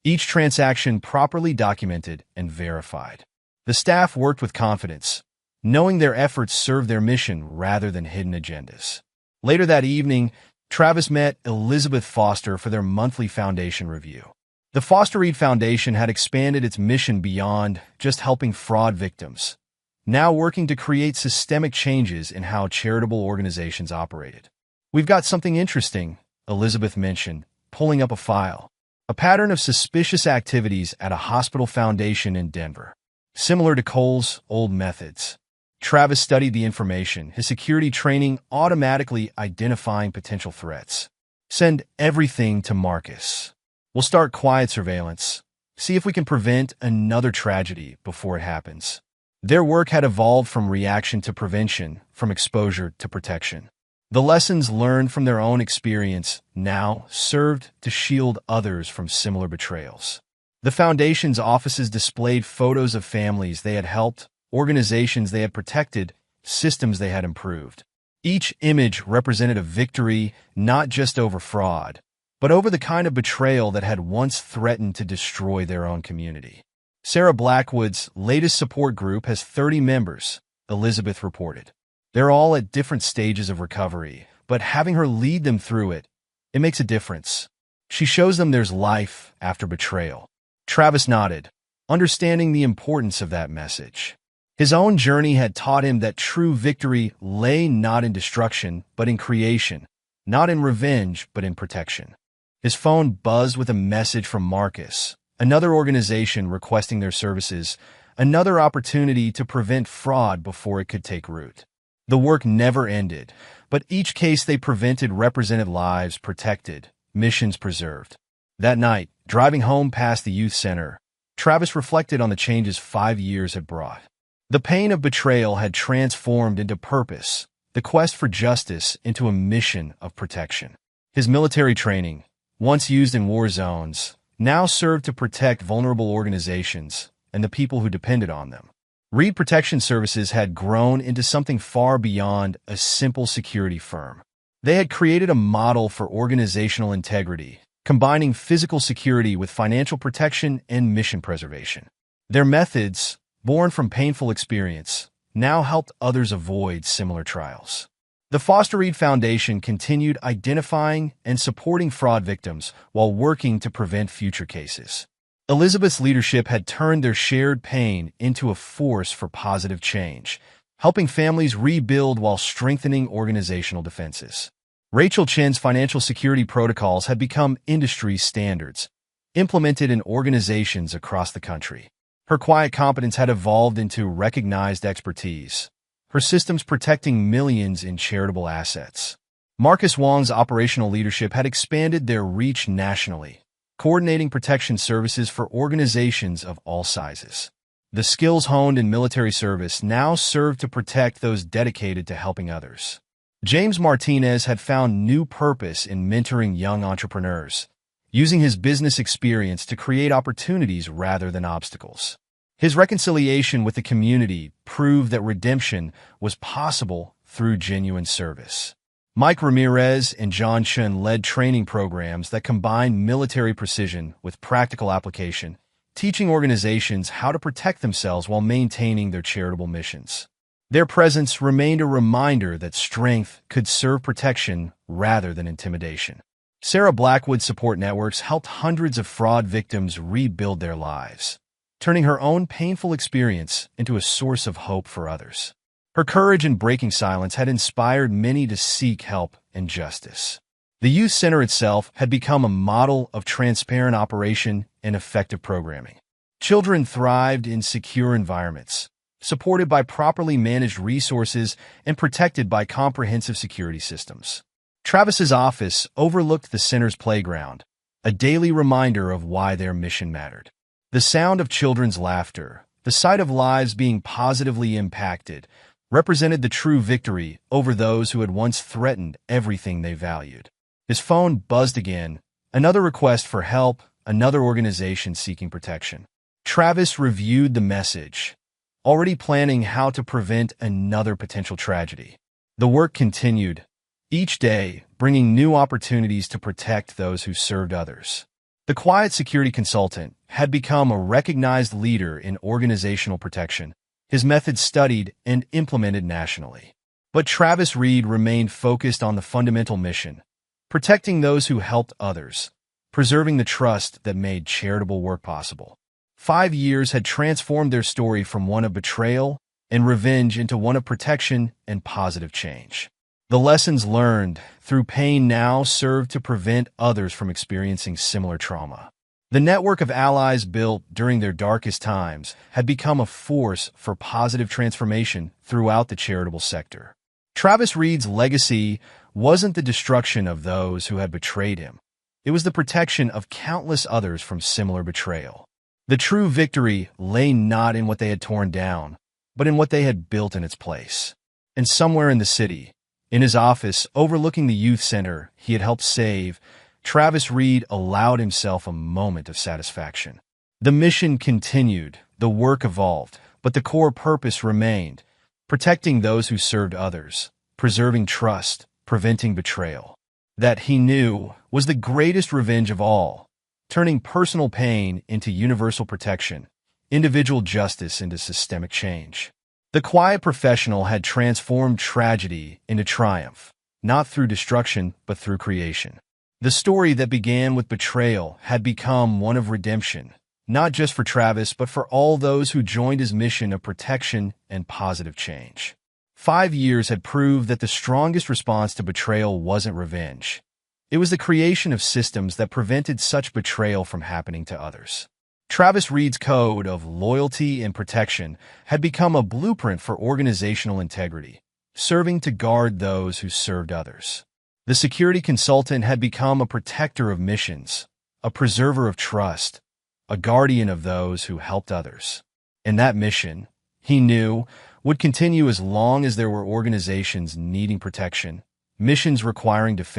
each transaction properly documented and verified. The staff worked with confidence, knowing their efforts served their mission rather than hidden agendas. Later that evening, Travis met Elizabeth Foster for their monthly foundation review. The Foster Reed Foundation had expanded its mission beyond just helping fraud victims, now working to create systemic changes in how charitable organizations operated. "We've got something interesting," Elizabeth mentioned, pulling up a file. A pattern of suspicious activities at a hospital foundation in Denver, similar to Cole's old methods. Travis studied the information, his security training automatically identifying potential threats. "Send everything to Marcus. We'll start quiet surveillance. See if we can prevent another tragedy before it happens." Their work had evolved from reaction to prevention, from exposure to protection. The lessons learned from their own experience now served to shield others from similar betrayals. The Foundation's offices displayed photos of families they had helped, organizations they had protected, systems they had improved. Each image represented a victory not just over fraud, but over the kind of betrayal that had once threatened to destroy their own community. Sarah Blackwood's latest support group has 30 members, Elizabeth reported. They're all at different stages of recovery, but having her lead them through it makes a difference. She shows them there's life after betrayal. Travis nodded, understanding the importance of that message. His own journey had taught him that true victory lay not in destruction, but in creation, not in revenge, but in protection. His phone buzzed with a message from Marcus, another organization requesting their services, another opportunity to prevent fraud before it could take root. The work never ended, but each case they prevented represented lives protected, missions preserved. That night, driving home past the youth center, Travis reflected on the changes 5 years had brought. The pain of betrayal had transformed into purpose, the quest for justice into a mission of protection. His military training, once used in war zones, now served to protect vulnerable organizations and the people who depended on them. Reed Protection Services had grown into something far beyond a simple security firm. They had created a model for organizational integrity, combining physical security with financial protection and mission preservation. Their methods, born from painful experience, now helped others avoid similar trials. The Foster Reed Foundation continued identifying and supporting fraud victims while working to prevent future cases. Elizabeth's leadership had turned their shared pain into a force for positive change, helping families rebuild while strengthening organizational defenses. Rachel Chen's financial security protocols had become industry standards, implemented in organizations across the country. Her quiet competence had evolved into recognized expertise, her systems protecting millions in charitable assets. Marcus Wong's operational leadership had expanded their reach nationally, coordinating protection services for organizations of all sizes. The skills honed in military service now served to protect those dedicated to helping others. James Martinez had found new purpose in mentoring young entrepreneurs, using his business experience to create opportunities rather than obstacles. His reconciliation with the community proved that redemption was possible through genuine service. Mike Ramirez and John Chun led training programs that combined military precision with practical application, teaching organizations how to protect themselves while maintaining their charitable missions. Their presence remained a reminder that strength could serve protection rather than intimidation. Sarah Blackwood's support networks helped hundreds of fraud victims rebuild their lives, turning her own painful experience into a source of hope for others. Her courage in breaking silence had inspired many to seek help and justice. The youth center itself had become a model of transparent operation and effective programming. Children thrived in secure environments, supported by properly managed resources and protected by comprehensive security systems. Travis's office overlooked the center's playground, a daily reminder of why their mission mattered. The sound of children's laughter, the sight of lives being positively impacted, represented the true victory over those who had once threatened everything they valued. His phone buzzed again, another request for help, another organization seeking protection. Travis reviewed the message, already planning how to prevent another potential tragedy. The work continued, each day bringing new opportunities to protect those who served others. The quiet security consultant had become a recognized leader in organizational protection, his methods studied and implemented nationally. But Travis Reed remained focused on the fundamental mission, protecting those who helped others, preserving the trust that made charitable work possible. 5 years had transformed their story from one of betrayal and revenge into one of protection and positive change. The lessons learned through pain now served to prevent others from experiencing similar trauma. The network of allies built during their darkest times had become a force for positive transformation throughout the charitable sector. Travis Reed's legacy wasn't the destruction of those who had betrayed him. It was the protection of countless others from similar betrayal. The true victory lay not in what they had torn down, but in what they had built in its place. And somewhere in the city, in his office overlooking the youth center he had helped save, Travis Reed allowed himself a moment of satisfaction. The mission continued, the work evolved, but the core purpose remained, protecting those who served others, preserving trust, preventing betrayal. That, he knew, was the greatest revenge of all, turning personal pain into universal protection, individual justice into systemic change. The quiet professional had transformed tragedy into triumph, not through destruction but through creation. The story that began with betrayal had become one of redemption, not just for Travis but for all those who joined his mission of protection and positive change. 5 years had proved that the strongest response to betrayal wasn't revenge. It was the creation of systems that prevented such betrayal from happening to others. Travis Reed's code of loyalty and protection had become a blueprint for organizational integrity, serving to guard those who served others. The security consultant had become a protector of missions, a preserver of trust, a guardian of those who helped others. And that mission, he knew, would continue as long as there were organizations needing protection, missions requiring defense,